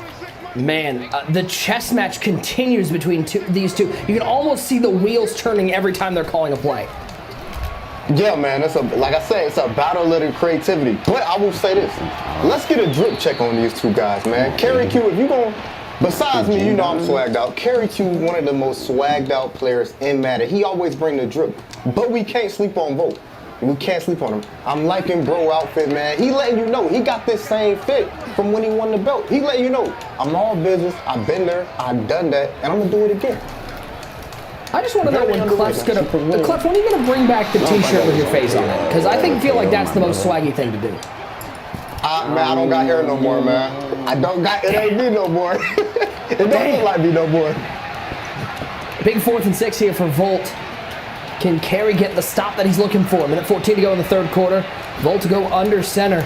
Man, the chess match continues between these two. You can almost see the wheels turning every time they're calling a play. Yeah, man, like I said, it's a battle of the creativity. But I will say this, let's get a drip check on these two guys, man. Kerry Q, if you gon', besides me, I'm swagged out. Kerry Q, one of the most swagged out players in Madden. He always bring the drip, but we can't sleep on Volt. We can't sleep on him. I'm liking bro outfit, man. He letting you know he got this same fit from when he won the belt. He letting you know I'm all business. I've been there. I've done that, and I'm gonna do it again. I just want to know when Clef's gonna. Clef, when are you gonna bring back the T-shirt with your face on it? Because I feel like that's the most swaggy thing to do. Man, I don't got hair no more, man. It ain't me no more. It don't look like me no more. Big 4th and 6 here for Volt. Can Kerry get the stop that he's looking for? Minute 14 to go in the third quarter. Volt to go under center.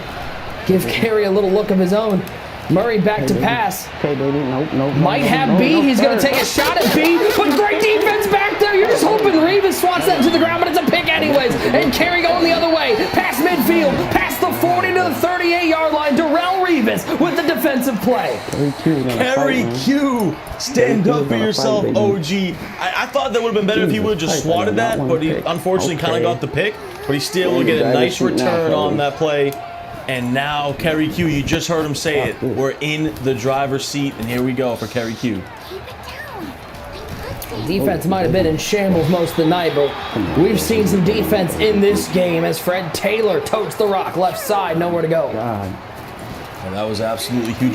Give Kerry a little look of his own. Murray back to pass. Might have B. He's going to take a shot at B. But great defense back there. You're just hoping Revis swats that to the ground, but it's a pick anyways. And Kerry going the other way. Past midfield. Past the 40 to the 38-yard line. Darrell Revis with the defensive play. Kerry Q. Stand up for yourself, OG. I thought that would have been better if he would have just swatted that, but he unfortunately kind of got the pick. But he's still able to get a nice return on that play. And now Kerry Q, you just heard him say it. We're in the driver's seat, and here we go for Kerry Q. Defense might have been in shambles most of the night, but we've seen some defense in this game as Fred Taylor totes the rock left side, nowhere to go. And that was absolutely huge.